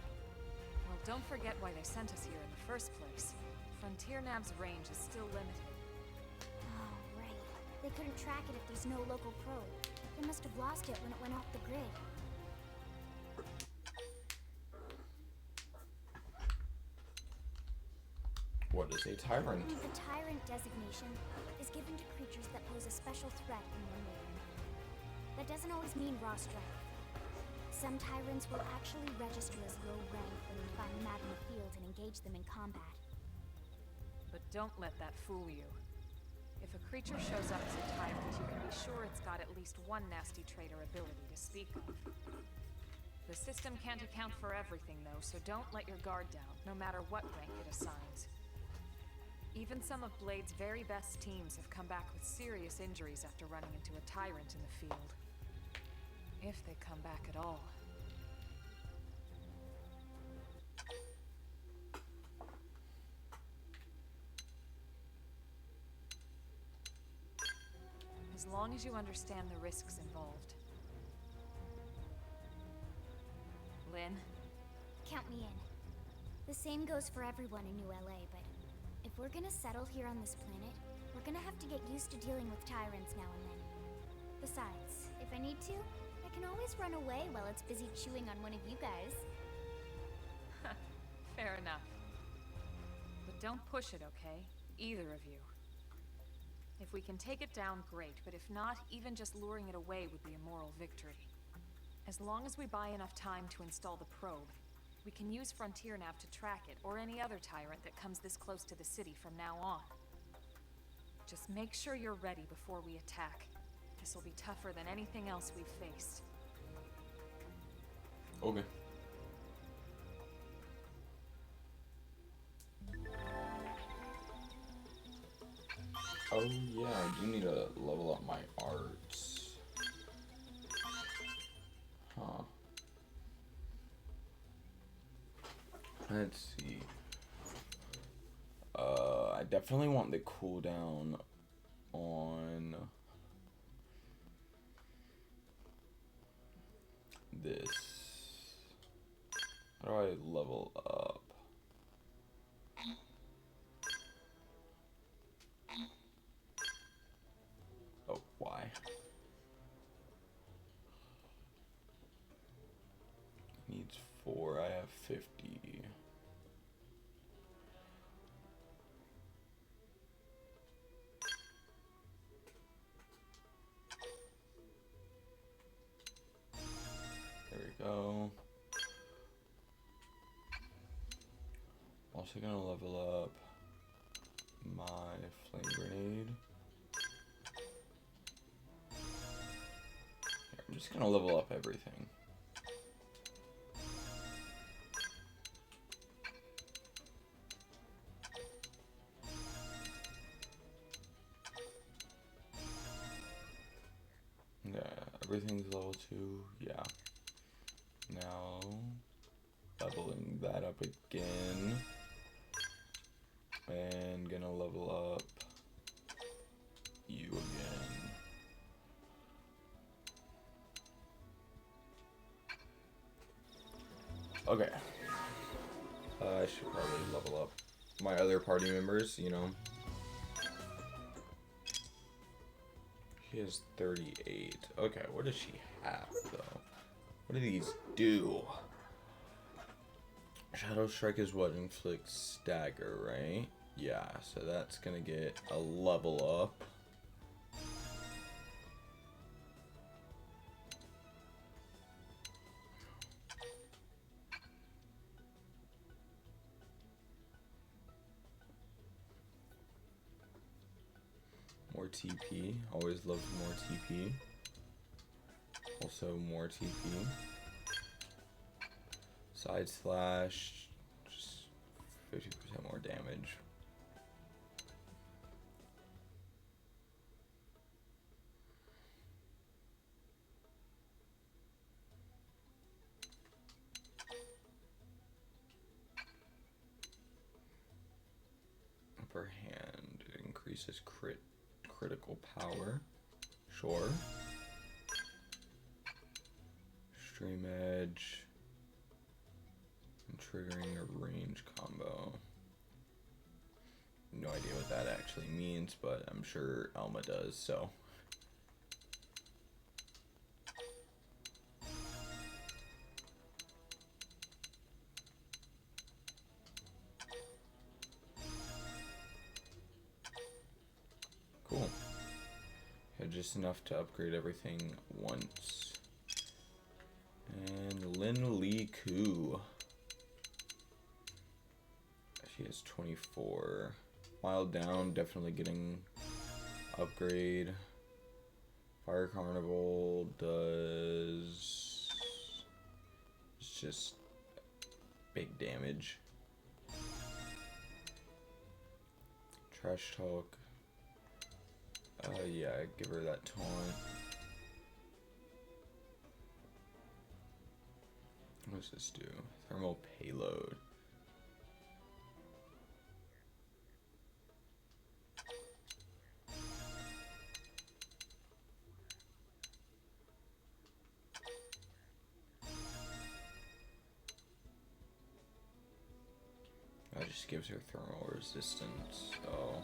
Well, don't forget why they sent us here in the first place. Frontier Nav's range is still limited. Oh, right. They couldn't track it if there's no local probe. They must have lost it when it went off the grid. What is a tyrant? The tyrant designation is given to creatures that pose a special threat in one way or another. That doesn't always mean raw strength. Some tyrants will actually register as low rank when we find them out in the field and engage them in combat. But don't let that fool you. If a creature shows up as a tyrant, you can be sure it's got at least one nasty trait or ability to speak of. The system can't account for everything, though, so don't let your guard down, no matter what rank it assigns. Even some of Blade's very best teams have come back with serious injuries after running into a tyrant in the field. If they come back at all. As long as you understand the risks involved. Lynn? Count me in. The same goes for everyone in New LA, but if we're gonna settle here on this planet, we're gonna have to get used to dealing with tyrants now and then. Besides, if I need to, I can always run away while it's busy chewing on one of you guys. Fair enough. But don't push it, okay? Either of you. If we can take it down, great, but if not, even just luring it away would be a moral victory. As long as we buy enough time to install the probe, we can use Frontier Nav to track it, or any other tyrant that comes this close to the city from now on. Just make sure you're ready before we attack. This will be tougher than anything else we've faced. Okay. Oh yeah, I do need to level up my arts. Huh. Let's see. I definitely want the cooldown on this. How do I level up? Oh, why? Needs 4, I have 50. There we go. Also gonna level up my flame grenade. Here, I'm just gonna level up everything. Yeah, everything's level 2, yeah. Now, leveling that up again. And gonna level up you again. Okay. I should probably level up my other party members, you know. She has 38. Okay, what does she have, though? What do these do? Shadow Strike is what inflicts stagger, right? Yeah, so that's gonna get a level up. More TP. Always love more TP. Also more TP. Side slash. Just 50% more damage. Upper hand. It increases critical power. Sure. Extreme edge. And triggering a range combo. No idea what that actually means, but I'm sure Alma does, so. Cool. Yeah, just enough to upgrade everything once. And Lin Li Ku. She has 24. Wild Down, definitely getting upgrade. Fire Carnival does. It's just big damage. Trash Talk. Yeah, give her that taunt. What does this do? Thermal Payload. That just gives her thermal resistance, so.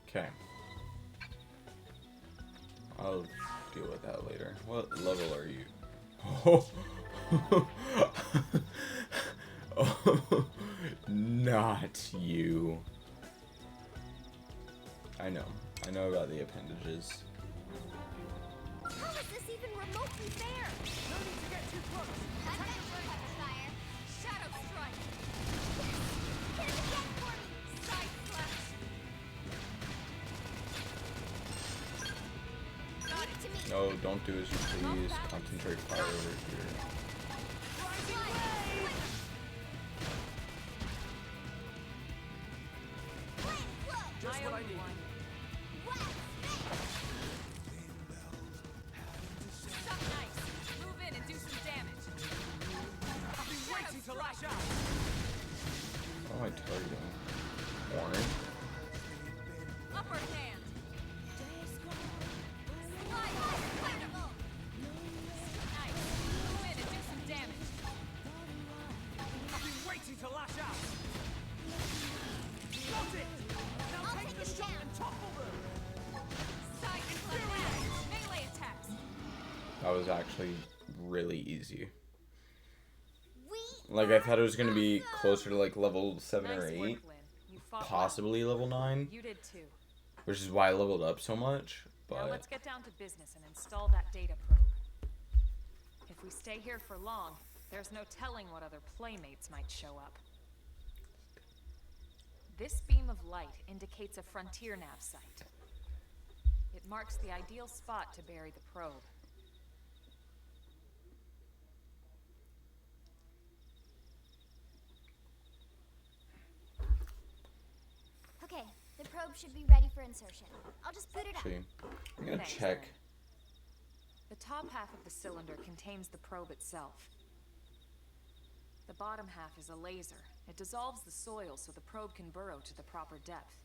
Okay. I'll deal with that later. What level are you? Oh, oh, not you. I know about the appendages. How is this even remotely fair? No need to get too close. I've got your cover, Fire. Shadow strike. Hit it again for me. Side slash. Leave it to me. No, don't do as you please. Concentrate fire over here. Just what I need. Stuck nice. Move in and do some damage. I've been waiting to lash out. What am I targeting? Orange? Upper hand. Slide. Wonderful. Nice. Move in and do some damage. I've been waiting to lash out. Got it. Now I'll take take the it shot down. and topple them. Side slash. Melee attacks. That was actually really easy. We Like, I thought it was gonna be closer to like level 7 or Nice 8. work, Lynn. You fought well. Possibly level 9. You did too. Which is why I leveled up so much. Now But let's get down to business and install that data probe. If we stay here for long, there's no telling what other playmates might show up. This beam of light indicates a frontier nav site. It marks the ideal spot to bury the probe. Okay, the probe should be ready for insertion. I'll just boot it up. actually, I'm gonna Thanks, check. Lynn. The top half of the cylinder contains the probe itself. The bottom half is a laser. It dissolves the soil so the probe can burrow to the proper depth.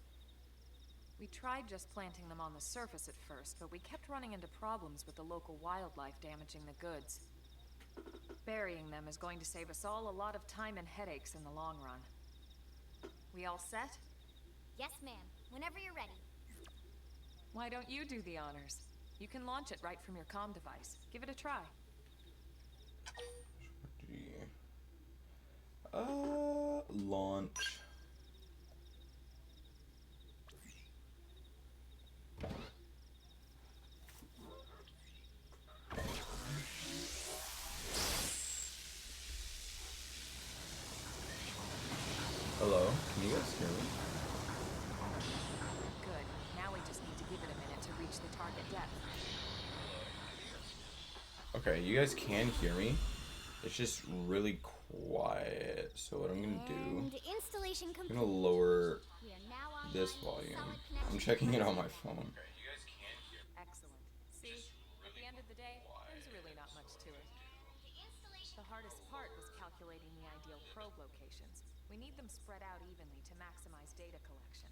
We tried just planting them on the surface at first, but we kept running into problems with the local wildlife damaging the goods. Burying them is going to save us all a lot of time and headaches in the long run. We all set? Yes, ma'am. Whenever you're ready. Why don't you do the honors? You can launch it right from your comm device. Give it a try. Launch. Hello, can you guys hear me? Good. Now we just need to give it a minute to reach the target depth. Okay, you guys can hear me. It's just really quiet. So what I'm gonna do, And installation I'm complete. gonna lower We are now on this volume. I'm checking it on my phone. Excellent. See, at the end of the day, there's really not much to it. The hardest part was calculating the ideal probe locations. We need them spread out evenly to maximize data collection.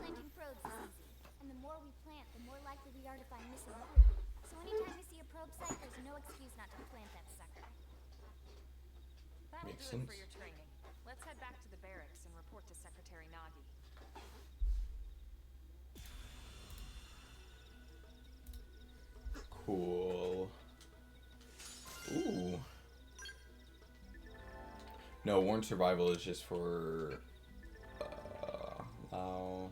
Planting probes is easy. And the more we plant, the more likely we are to find missing food. So anytime we see a probe site, there's no excuse not to plant that sucker. That'll Makes do it sense. for your training. Let's head back to the barracks and report to Secretary Nagi. Cool. Ooh. No, Warren Survival is just for allow.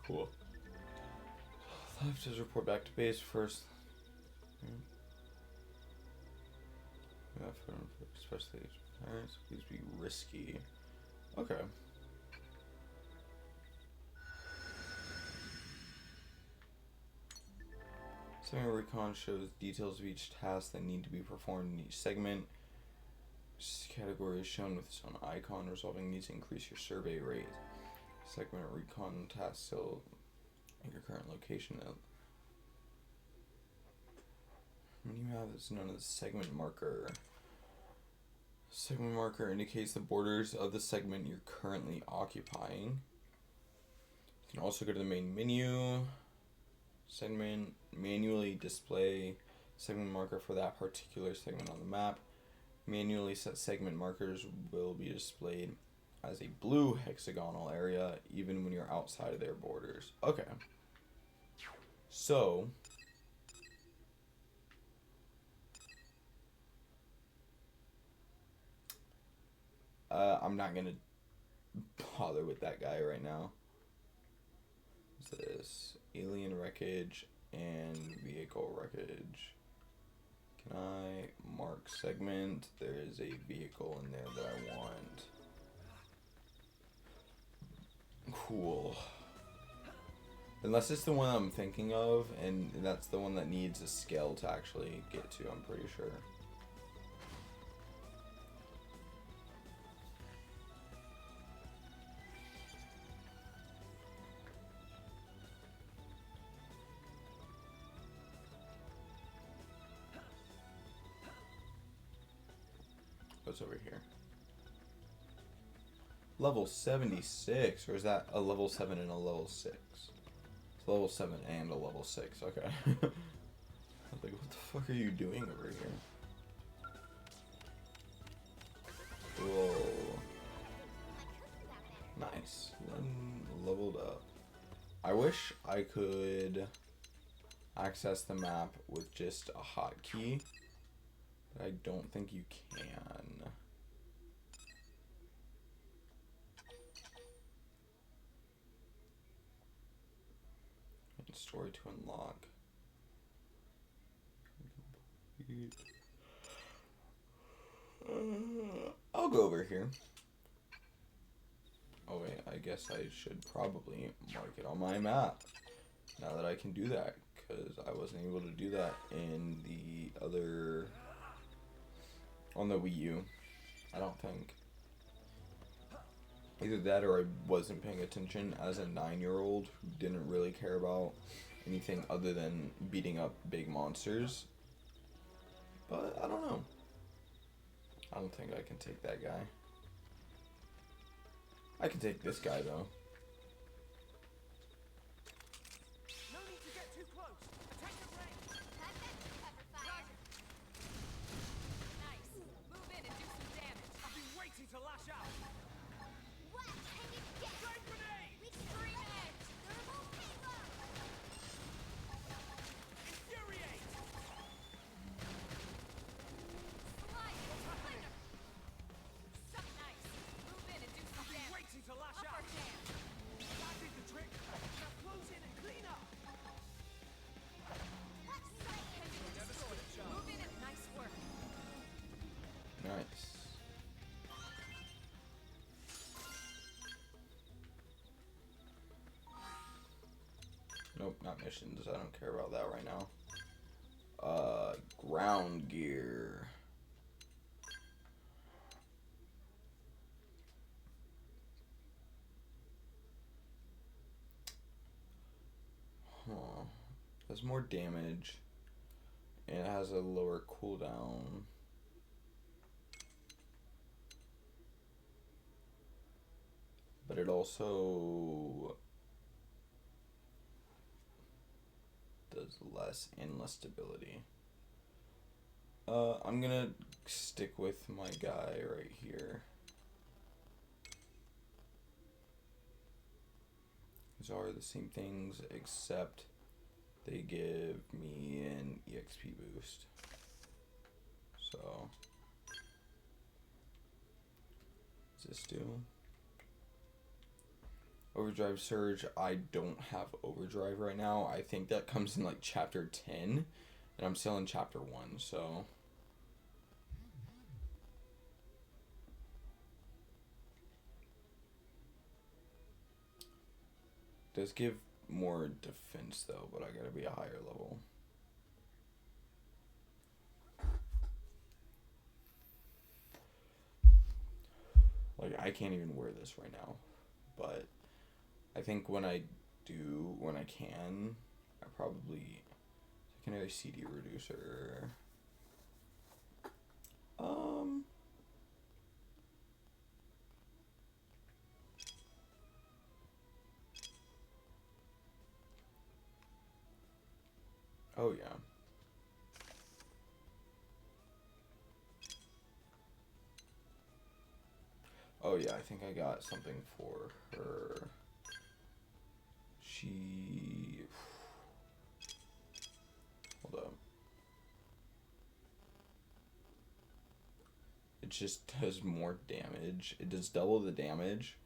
Cool. Left is report back to base first. Yeah, especially parents, please be risky. Okay. Segment recon shows details of each task that need to be performed in each segment. This category is shown with its own icon. Resolving these increase your survey rate. Segment recon task still at your current location. When you have is known as segment marker. Segment marker indicates the borders of the segment you're currently occupying. You can also go to the main menu. Segment, manually display segment marker for that particular segment on the map. Manually set segment markers will be displayed as a blue hexagonal area even when you're outside of their borders. Okay. So I'm not gonna bother with that guy right now. What's this? Alien wreckage and vehicle wreckage. Can I mark segment? There is a vehicle in there that I want. Cool. Unless it's the one I'm thinking of, and that's the one that needs a scale to actually get to, I'm pretty sure. What's over here? Level 76, or is that a level 7 and a level 6? It's level 7 and a level 6, okay. I was like, what the fuck are you doing over here? Whoa. Nice. Then leveled up. I wish I could access the map with just a hotkey, but I don't think you can. Story to unlock. I'll go over here. Oh wait, I guess I should probably mark it on my map now that I can do that, because I wasn't able to do that in the other, on the Wii U, I don't think. Either that or I wasn't paying attention as a 9-year-old who didn't really care about anything other than beating up big monsters. But I don't know. I don't think I can take that guy. I can take this guy though. No need to get too close. Attack the range. Cover fire. Nice. Move in and do some damage. I've been waiting to lash out. What? Can you get Flame grenade! We scream it! Thermal payload! Infuriate! Slide! Flicker! So nice. Move in and do some I've been damage. waiting to lash Upper out. hand. That did the trick. Now close in and clean up. Move in and nice work. Nice. Nope, not missions. I don't care about that right now. Ground gear. Huh. Does more damage. And it has a lower cooldown. But it also does less and less stability. I'm gonna stick with my guy right here. These are the same things except they give me an EXP boost. So, what's this do? Overdrive Surge, I don't have Overdrive right now. I think that comes in like chapter 10, and I'm still in chapter 1, so. Does give more defense though, but I gotta be a higher level. Like, I can't even wear this right now, but I think when I can, I probably, secondary CD reducer. Oh yeah. Oh yeah, I think I got something for her. She... Hold up. It just does more damage. It does double the damage,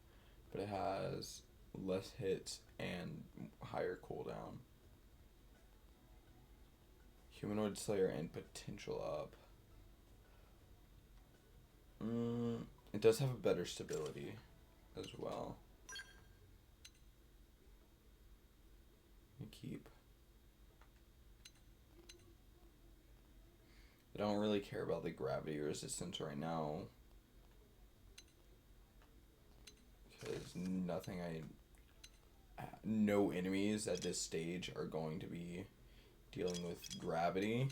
but it has less hits and higher cooldown. Humanoid Slayer and potential up. It does have a better stability as well. Keep. I don't really care about the gravity resistance right now, because no enemies at this stage are going to be dealing with gravity.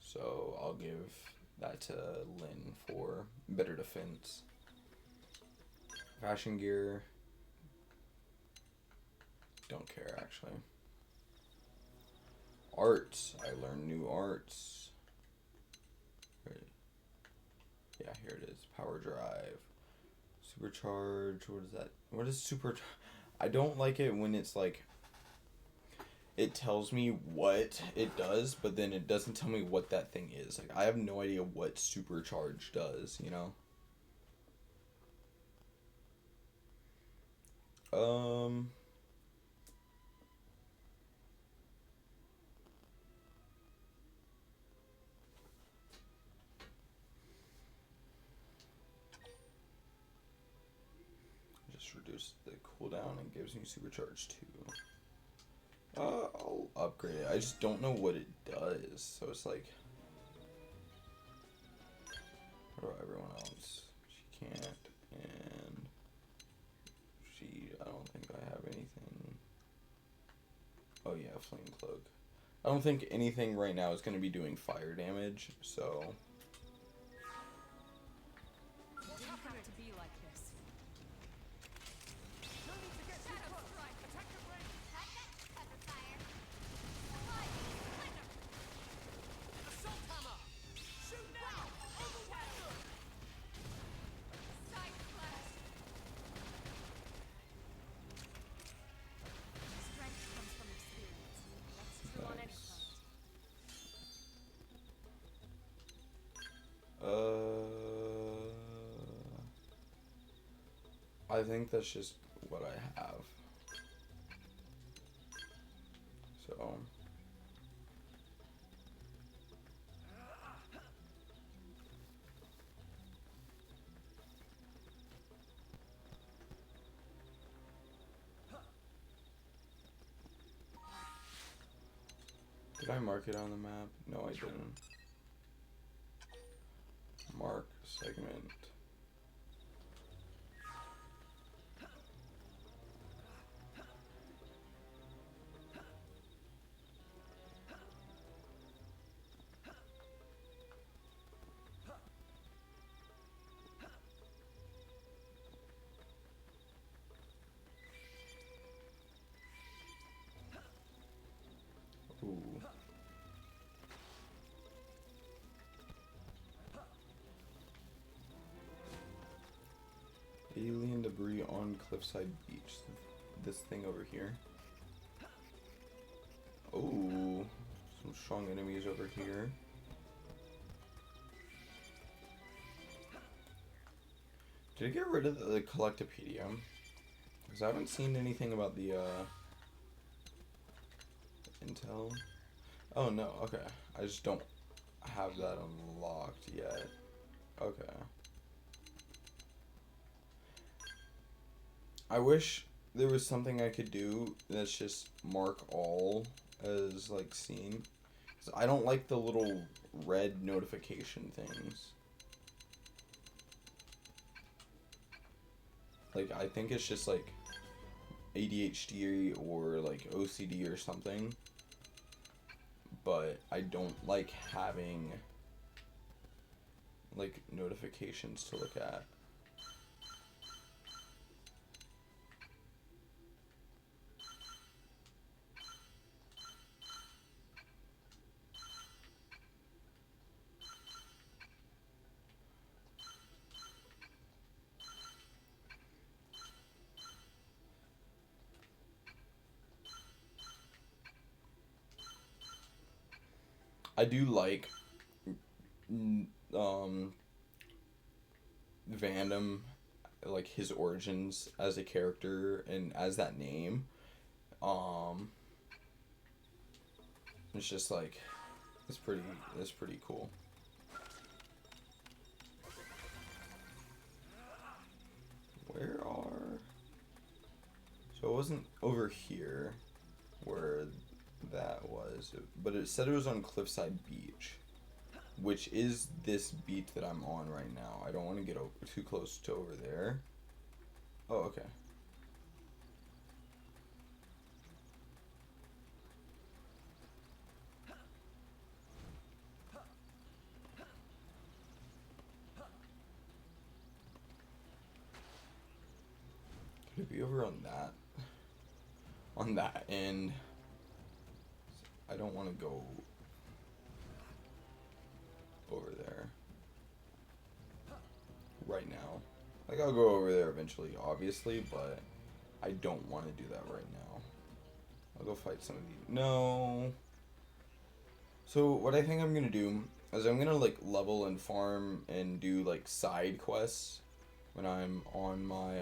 So I'll give that to Lynn for better defense. Fashion gear. Don't care, actually. Arts. I learned new arts. Yeah, here it is. Power drive. Supercharge. What is that? What is super? I don't like it when it's like, it tells me what it does, but then it doesn't tell me what that thing is. Like, I have no idea what supercharge does, you know? Just reduce the cooldown and gives me supercharge too. I'll upgrade it. I just don't know what it does, so it's like, what about everyone else? She can't, and I don't think I have anything. Oh yeah, flame cloak. I don't think anything right now is going to be doing fire damage, so. It didn't have to be like this. No need to get too close. Attack the brain. Cover fire. Assault hammer. Shoot now. Overwhelm. Side flash. Strength comes from experience. That's true on any front. I think that's just what I have. So. Did I mark it on the map? No, I didn't. Mark segment. Ooh. Alien debris on cliffside beach. This thing over here. Oh, some strong enemies over here. Did I get rid of the Collectopedia? Because I haven't seen anything about the intel. Oh no, okay. I just don't have that unlocked yet. Okay. I wish there was something I could do that's just mark all as like seen. 'Cause I don't like the little red notification things. Like, I think it's just like ADHD or like OCD or something. But I don't like having like notifications to look at. I do like Vandom, like his origins as a character and as that name. It's just like it's pretty cool. Where are... So it wasn't over here where that was, but it said it was on Cliffside Beach, which is this beach that I'm on right now. I don't want to get too close to over there. Oh, okay. Could it be over on that end? I don't want to go over there right now. Like, I'll go over there eventually, obviously, but I don't want to do that right now. I'll go fight some of these. No. So what I think I'm gonna do is I'm gonna like level and farm and do like side quests when I'm on my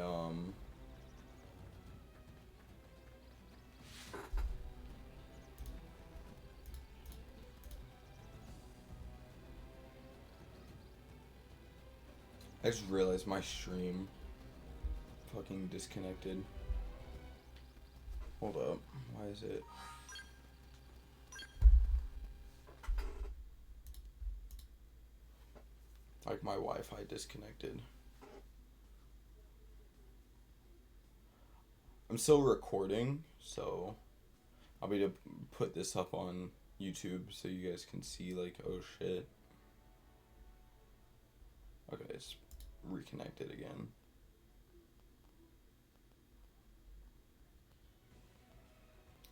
I just realized my stream fucking disconnected. Hold up. Why is it? Like my Wi-Fi disconnected. I'm still recording, so I'll be to put this up on YouTube so you guys can see like, oh shit. Okay, it's reconnected again.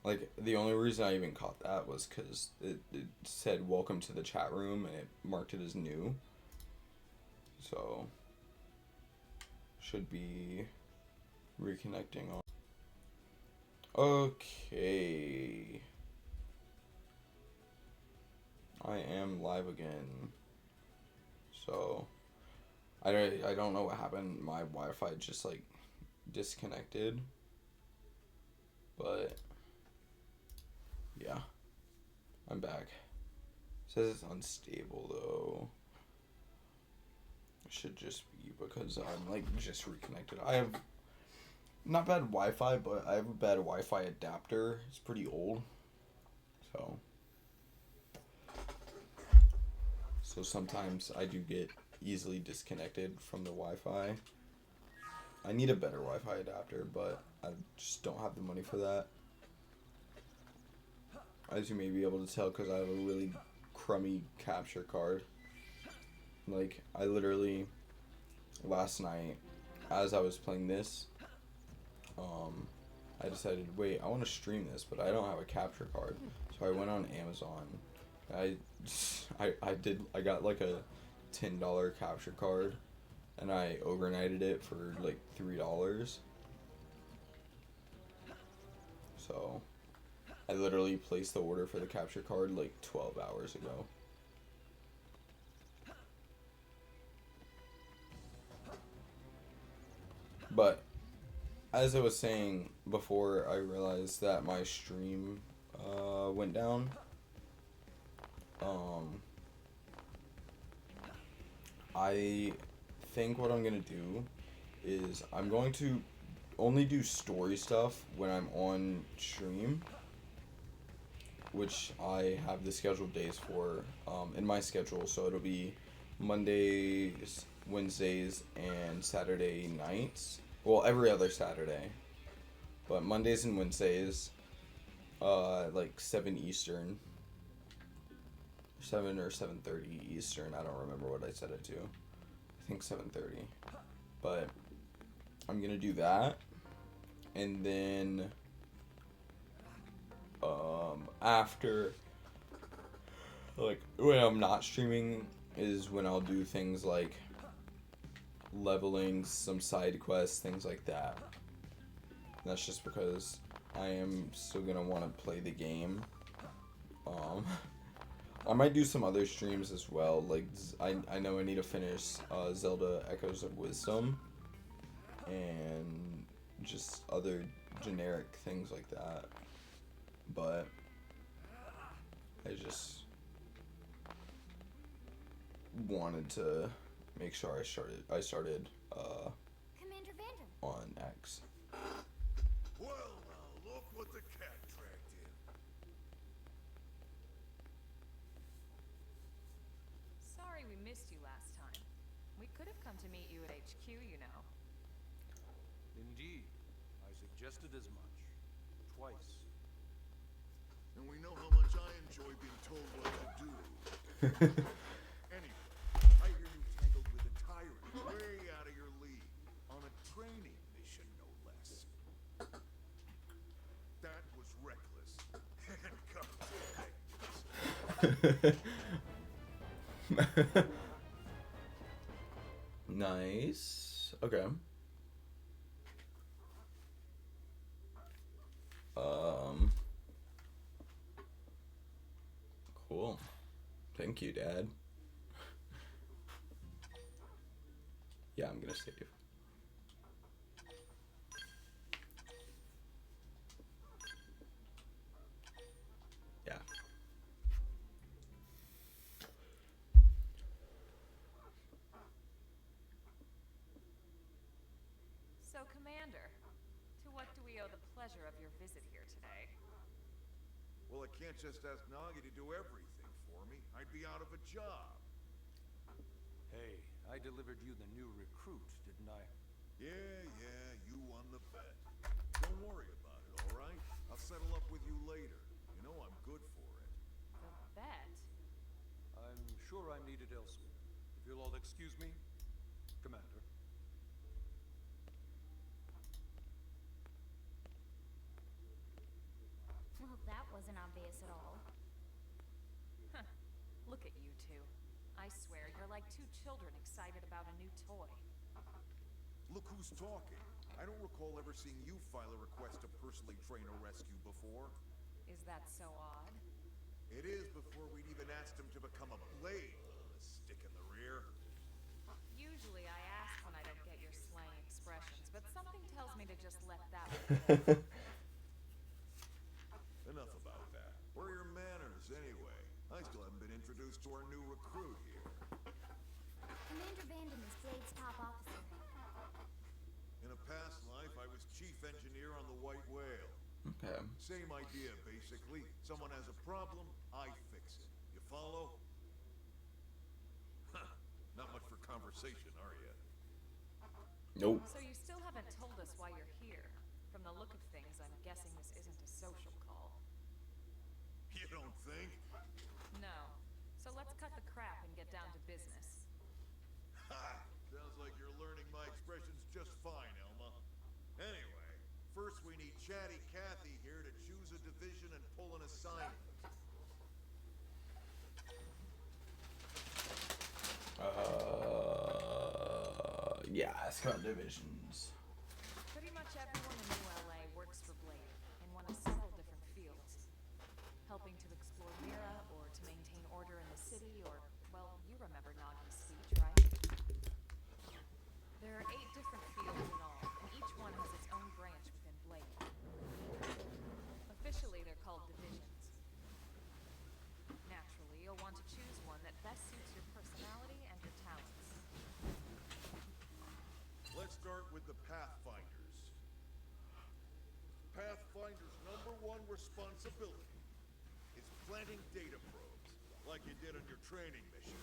Like, the only reason I even caught that was because it said welcome to the chat room and it marked it as new. So, should be reconnecting on. Okay. I am live again. So, I don't know what happened. My Wi-Fi just like disconnected. But yeah, I'm back. It says it's unstable though. It should just be because I'm like just reconnected. I have not bad Wi-Fi, but I have a bad Wi-Fi adapter. It's pretty old. So sometimes I do get easily disconnected from the Wi-Fi. I need a better Wi-Fi adapter, but I just don't have the money for that. As you may be able to tell, because I have a really crummy capture card. Like, I literally, last night, as I was playing this, I decided, wait, I want to stream this, but I don't have a capture card. So I went on Amazon. I got like a $10 capture card, and I overnighted it for like $3. So I literally placed the order for the capture card like 12 hours ago. But as I was saying before, I realized that my stream went down. I think what I'm gonna do is I'm going to only do story stuff when I'm on stream, which I have the scheduled days for in my schedule. So it'll be Mondays, Wednesdays, and Saturday nights. Well, every other Saturday, but Mondays and Wednesdays, like 7 Eastern, 7 or 7:30 Eastern. I don't remember what I set it to. I think 7:30, but I'm gonna do that, and then after, like, when I'm not streaming is when I'll do things like leveling, some side quests, things like that. And that's just because I am still gonna want to play the game. I might do some other streams as well. Like I know I need to finish Zelda Echoes of Wisdom and just other generic things like that. But I just wanted to make sure I started Commander Vandham. on X. Well, now look what the cat dragged in. Sorry we missed you last time. We could have come to meet you at HQ, you know. Indeed. I suggested as much. Twice. And we know how much I enjoy being told what to do. Anyway, I hear you tangled with a tyrant, way out of your league, on a training mission, no less. That was reckless. And come Nice. Okay. Cool. Thank you, Dad. Yeah, I'm gonna save. Yeah. So, Commander, to what do we owe the pleasure of your visit here today? Well, I can't just ask Nagi to do everything for me. I'd be out of a job. Hey, I delivered you the new recruit, didn't I? Yeah, you won the bet. Don't worry about it, all right? I'll settle up with you later. You know I'm good for it. The bet? I'm sure I'm needed elsewhere. If you'll all excuse me, Commander. Well, that wasn't obvious at all. Huh. Look at you two. I swear, you're like two children excited about a new toy. Look who's talking. I don't recall ever seeing you file a request to personally train a rescue before. Is that so odd? It is before we'd even asked him to become a blade. A stick in the rear. Usually I ask when I don't get your slang expressions, but something tells me to just let that one go. Enough about that. Where are your manners, anyway? I still haven't been introduced to our new recruit here. Commander Vandham is Blade's top officer. In a past life, I was chief engineer on the White Whale. Okay. Same idea, basically. Someone has a problem, I fix it. You follow? Huh. Not much for conversation, are you? Nope. So you still haven't told us why you're here. From the look of things, I'm guessing this isn't a social call. You don't think? No. So let's cut the crap and get down to business. Ha! Sounds like you're learning my expressions just fine, Elma. Anyway, first we need Chatty Cathy here to choose a division and pull an assignment. Yeah, it's got divisions. Pretty much everyone in New LA works for Blade in one of several different fields. Helping to explore Mira, or to maintain order in the city, or, well, you remember Nagi's speech, right? There are 8 different fields in all, and each one has its own branch within Blade. Officially, they're called divisions. Naturally, you'll want to choose one that best suits your personality and your talents. Let's start with the Pathfinders. Pathfinder's #1 responsibility is planting data probes, like you did on your training mission.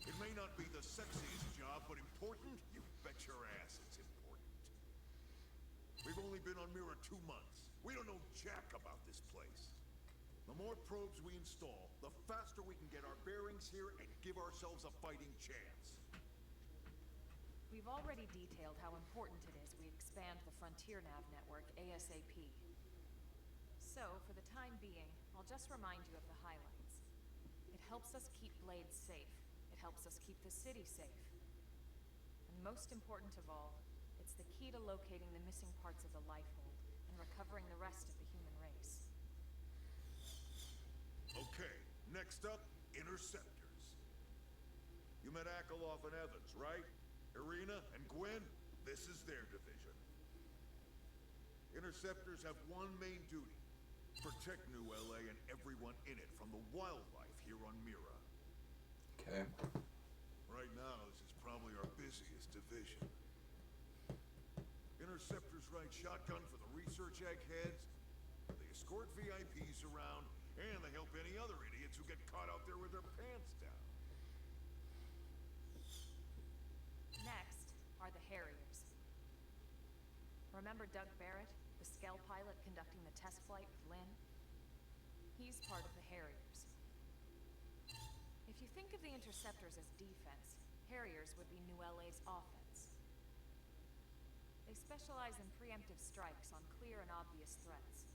It may not be the sexiest job, but important? You bet your ass it's important. We've only been on Mira 2 months. We don't know jack about this place. The more probes we install, the faster we can get our bearings here and give ourselves a fighting chance. We've already detailed how important it is we expand the Frontier Nav network ASAP. So, for the time being, I'll just remind you of the highlights. It helps us keep Blade safe. It helps us keep the city safe. And most important of all, it's the key to locating the missing parts of the Lifehold and recovering the rest of the human race. Okay, Next up, Interceptors. You met Akeloff and Evans, right? Irina and Gwen? This is their division. Interceptors have one main duty. Protect New LA and everyone in it from the wildlife here on Mira. Okay. Right now, this is probably our busiest division. Interceptors ride shotgun for the research eggheads, they escort VIPs around, and they help any other idiots who get caught out there with their pants down. Next are the Harriers. Remember Doug Barrett, the Skell pilot conducting the test flight with Lynn? He's part of the Harriers. If you think of the Interceptors as defense, Harriers would be New LA's offense. They specialize in preemptive strikes on clear and obvious threats.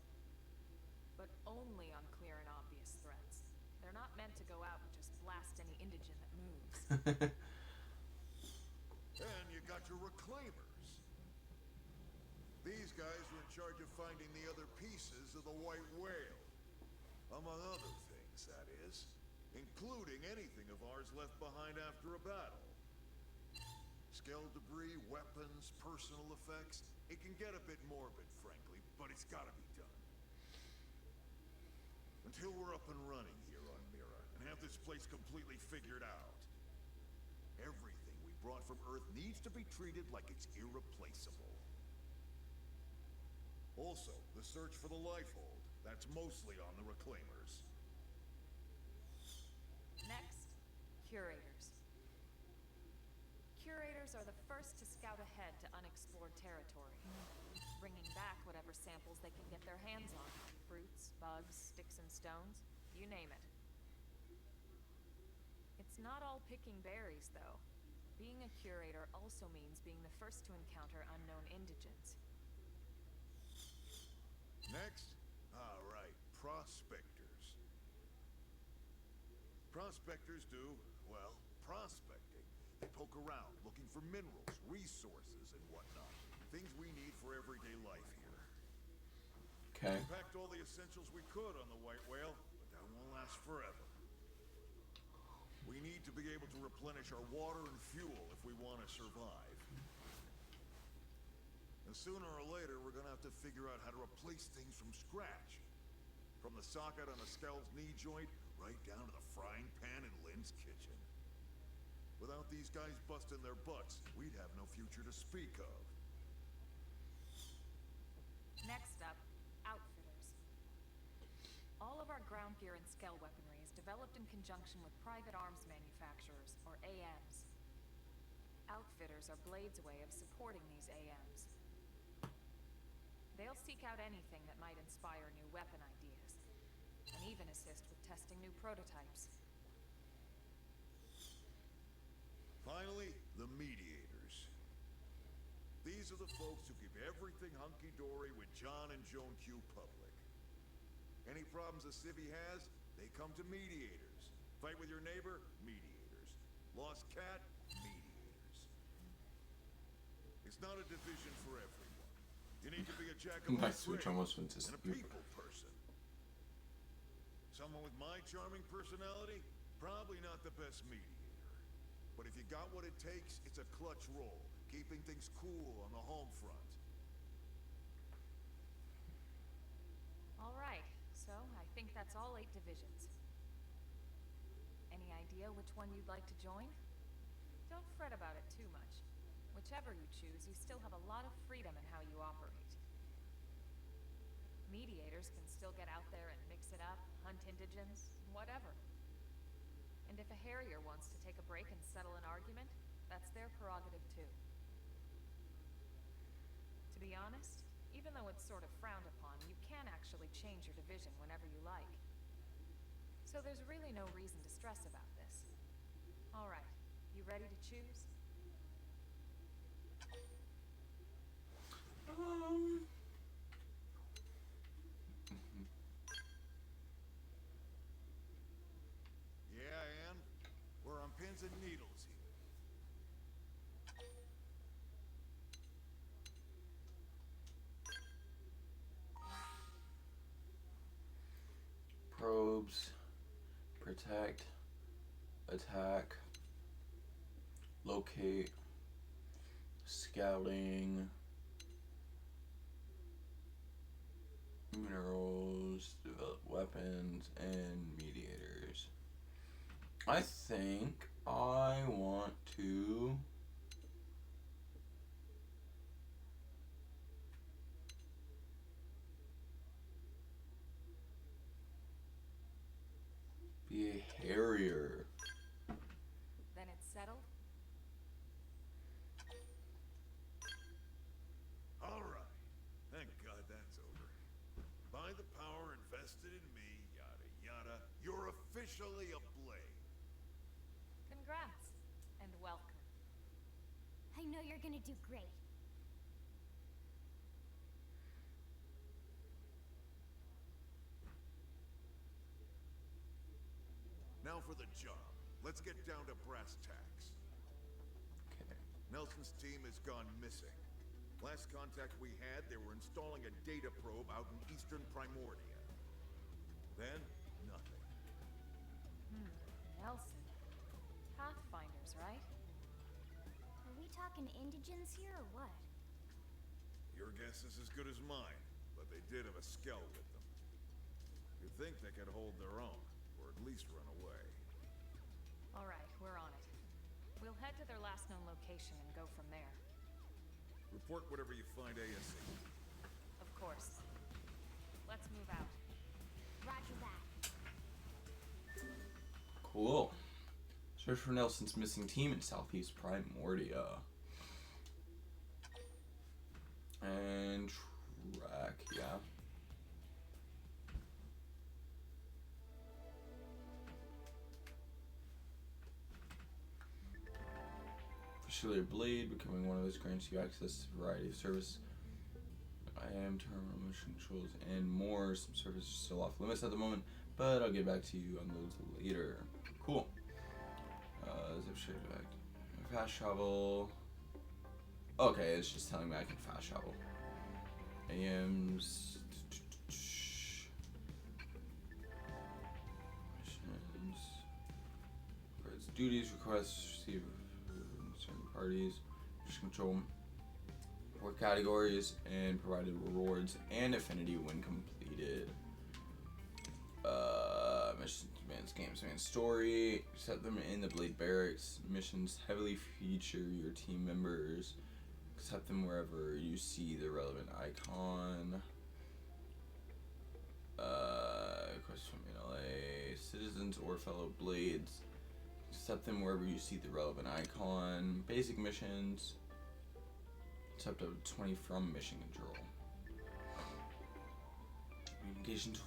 But only on clear and obvious threats. They're not meant to go out and just blast any indigent that moves. And you got your Reclaimers. These guys are in charge of finding the other pieces of the White Whale. Among other things, that is. Including anything of ours left behind after a battle. Skell debris, weapons, personal effects. It can get a bit morbid, frankly, but it's gotta be done. Until we're up and running here on Mira, and have this place completely figured out. Everything we brought from Earth needs to be treated like it's irreplaceable. Also, the search for the Lifehold. That's mostly on the Reclaimers. Next, Curators. Curators are the first to scout ahead to unexplored territory, bringing back whatever samples they can get their hands on. Fruits, bugs, sticks and stones, you name it. It's not all picking berries, though. Being a curator also means being the first to encounter unknown indigents. Next? Alright, Prospectors. Prospectors do, well, prospecting. They poke around, looking for minerals, resources, and whatnot. Things we need for everyday life here. Okay. We packed all the essentials we could on the White Whale, but that won't last forever. We need to be able to replenish our water and fuel if we want to survive. And sooner or later, we're gonna have to figure out how to replace things from scratch. From the socket on a Skell's knee joint, right down to the frying pan in Lynn's kitchen. Without these guys busting their butts, we'd have no future to speak of. Next up, Outfitters. All of our ground gear and Skell weaponry is developed in conjunction with private arms manufacturers, or AMs. Outfitters are Blade's way of supporting these AMs. They'll seek out anything that might inspire new weapon ideas, and even assist with testing new prototypes. Finally, the Mediators. These are the folks who keep everything hunky-dory with John and Joan Q public. Any problems a civvy has, they come to Mediators. Fight with your neighbor? Mediators. Lost cat? Mediators. It's not a division for everyone. You need to be a jack of My all Switch trades almost went to and a sleep. people person. Someone with my charming personality? Probably not the best mediator. But if you got what it takes, it's a clutch role, keeping things cool on the home front. All right, so I think that's all 8 divisions. Any idea which one you'd like to join? Don't fret about it too much. Whichever you choose, you still have a lot of freedom in how you operate. Mediators can still get out there and mix it up, hunt indigents, whatever. And if a Harrier wants to take a break and settle an argument, that's their prerogative too. To be honest, even though it's sort of frowned upon, you can actually change your division whenever you like. So there's really no reason to stress about this. All right, you ready to choose? Yeah, and we're on pins and needles here. Probes, detect, attack, locate, scouting, minerals, develop weapons, and mediators. I think I want to be a harrier. Then it's settled? All right. Thank God that's over. By the power invested in me, yada yada, you're officially a blade. Congrats, and welcome. I know you're gonna do great. Now for the job. Let's get down to brass tacks. Okay. Nelson's team has gone missing. Last contact we had, they were installing a data probe out in eastern Primordia. Then, nothing. Nelson. Pathfinders, right? Are we talking indigens here or what? Your guess is as good as mine, but they did have a skell with them. You'd think they could hold their own, or at least run away. Alright, we're on it. We'll head to their last known location and go from there. Report whatever you find ASAP. Of course. Let's move out. Roger that. Cool. Search for Nelson's missing team in southeast Primordia. And track, yeah. Officially a blade, becoming one of those grants you access to a variety of service. I am terminal mission controls and more. Some services are still off limits at the moment, but I'll get back to you on those later. Cool. Zip straight back. Fast travel. Okay, it's just telling me I can fast travel. AMs. Missions. Requires duties, requests, receive certain parties. Mission control. Work categories and provided rewards and affinity when completed. Missions, advanced games, advanced story. Set them in the Blade Barracks. Missions heavily feature your team members. Accept them wherever you see the relevant icon. Quest from LA. Citizens or fellow Blades. Accept them wherever you see the relevant icon. Basic missions. Accept up to 20 from mission control. Communication tools.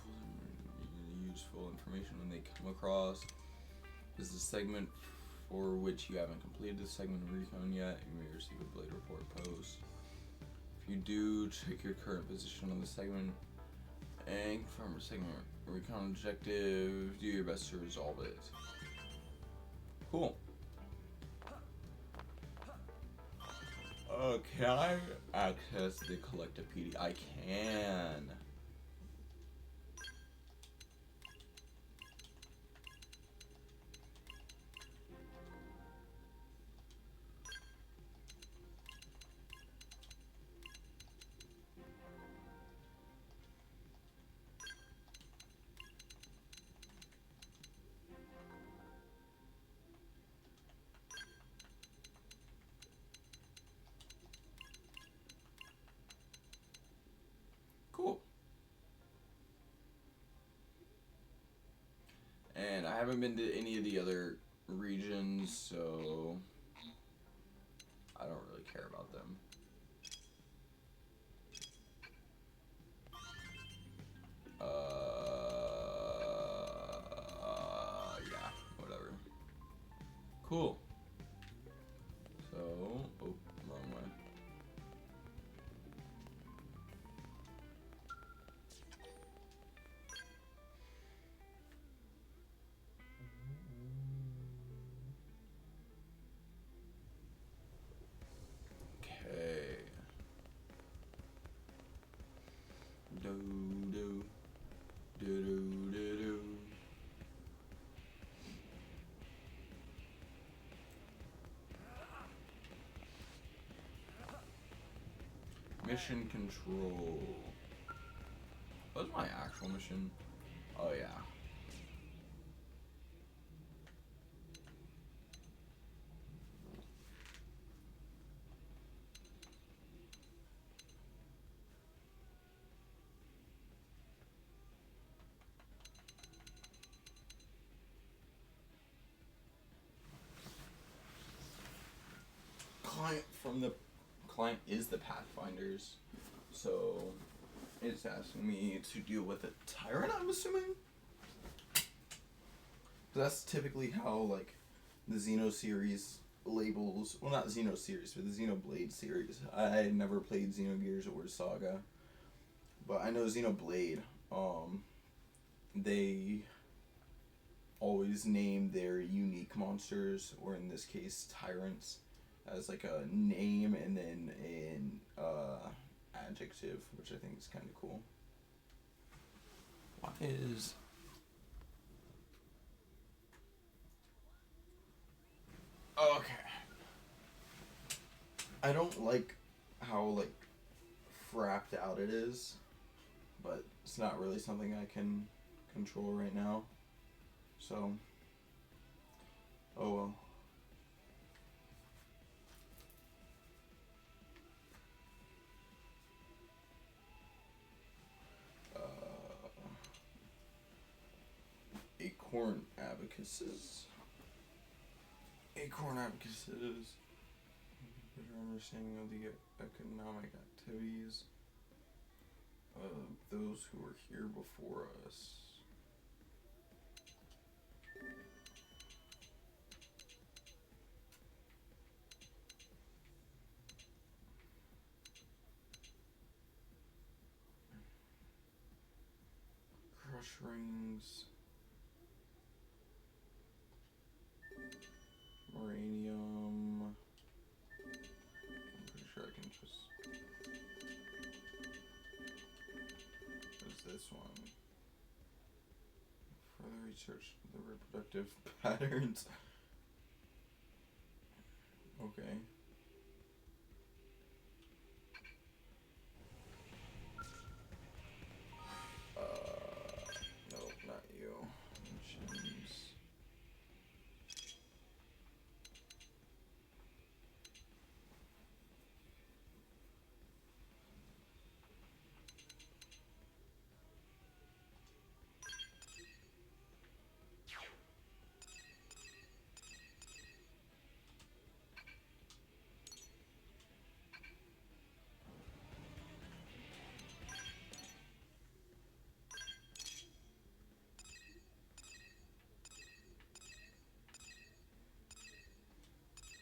Useful information when they come across. This is a segment for which you haven't completed the segment of recon yet. You may receive a blade report post. If you do, check your current position on the segment and confirm a segment recon objective. Do your best to resolve it. Cool. Can I access the collective PD? I can. Cool. And I haven't been to any of the other regions, so I don't really care about them. Yeah, whatever. Cool. So, oh, wrong way. Okay. Mission control. What's my actual mission? Oh yeah. Client is the Pathfinders, so it's asking me to deal with a tyrant, I'm assuming. That's typically how like the Xeno series labels, well, not Xeno series, but the Xenoblade series. I never played Xenogears or Saga, but I know Xenoblade. They always name their unique monsters, or in this case, tyrants, as like a name and then an adjective, which I think is kind of cool. Why is... Okay. I don't like how like frapped out it is, but it's not really something I can control right now. So, oh well. Acorn Abacuses. Acorn Abacuses. Better understanding of the economic activities of those who were here before us. Crush rings. Uranium. I'm pretty sure I can just... What is this one? Further research the reproductive patterns. Okay. No, not you. Missions.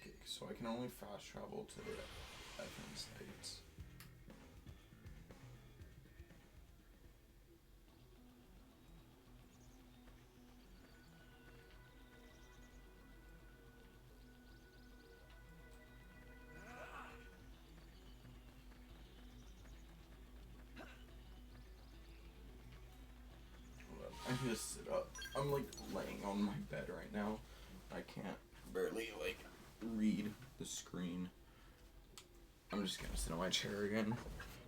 Okay, so I can only fast travel to the FN states. I just sit up. I'm like laying on my bed right now. I can't barely like read the screen. I'm just gonna sit on my chair again,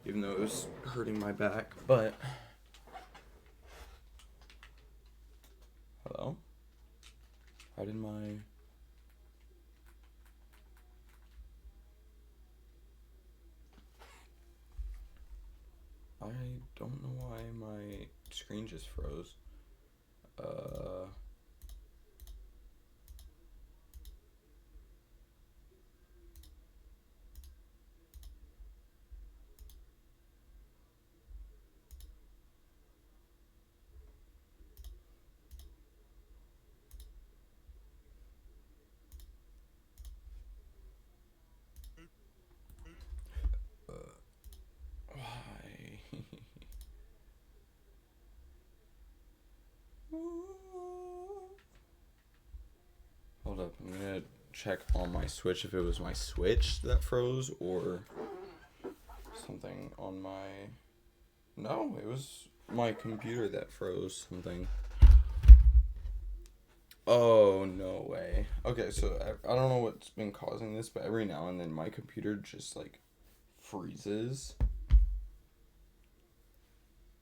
even though it was hurting my back. But hello? How did my... I don't know why my screen just froze. Why? Hold up, I'm gonna check on my Switch if it was my Switch that froze or something on my... No, it was my computer that froze something. Oh, no way. Okay, so I don't know what's been causing this, but every now and then my computer just like freezes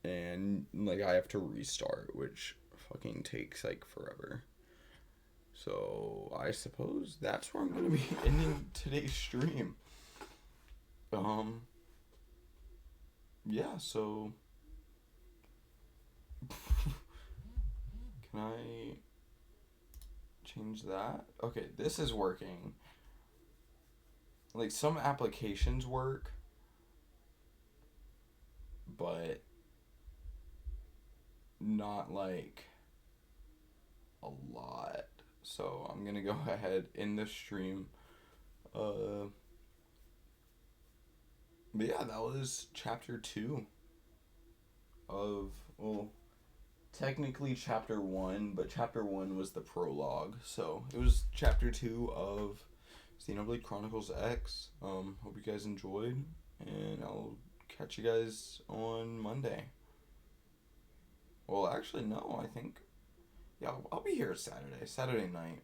and like I have to restart, which fucking takes like forever. So I suppose that's where I'm gonna be ending today's stream. Yeah, so can I change that? Okay, this is working. Like some applications work, but not like a lot. So I'm gonna go ahead in the stream. But yeah, that was chapter 2 of, well, technically chapter 1, but chapter 1 was the prologue. So it was chapter 2 of Xenoblade Chronicles X. Hope you guys enjoyed, and I'll catch you guys on Monday. Well, actually, no, I think, yeah, I'll be here Saturday night.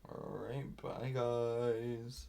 Alright, bye guys.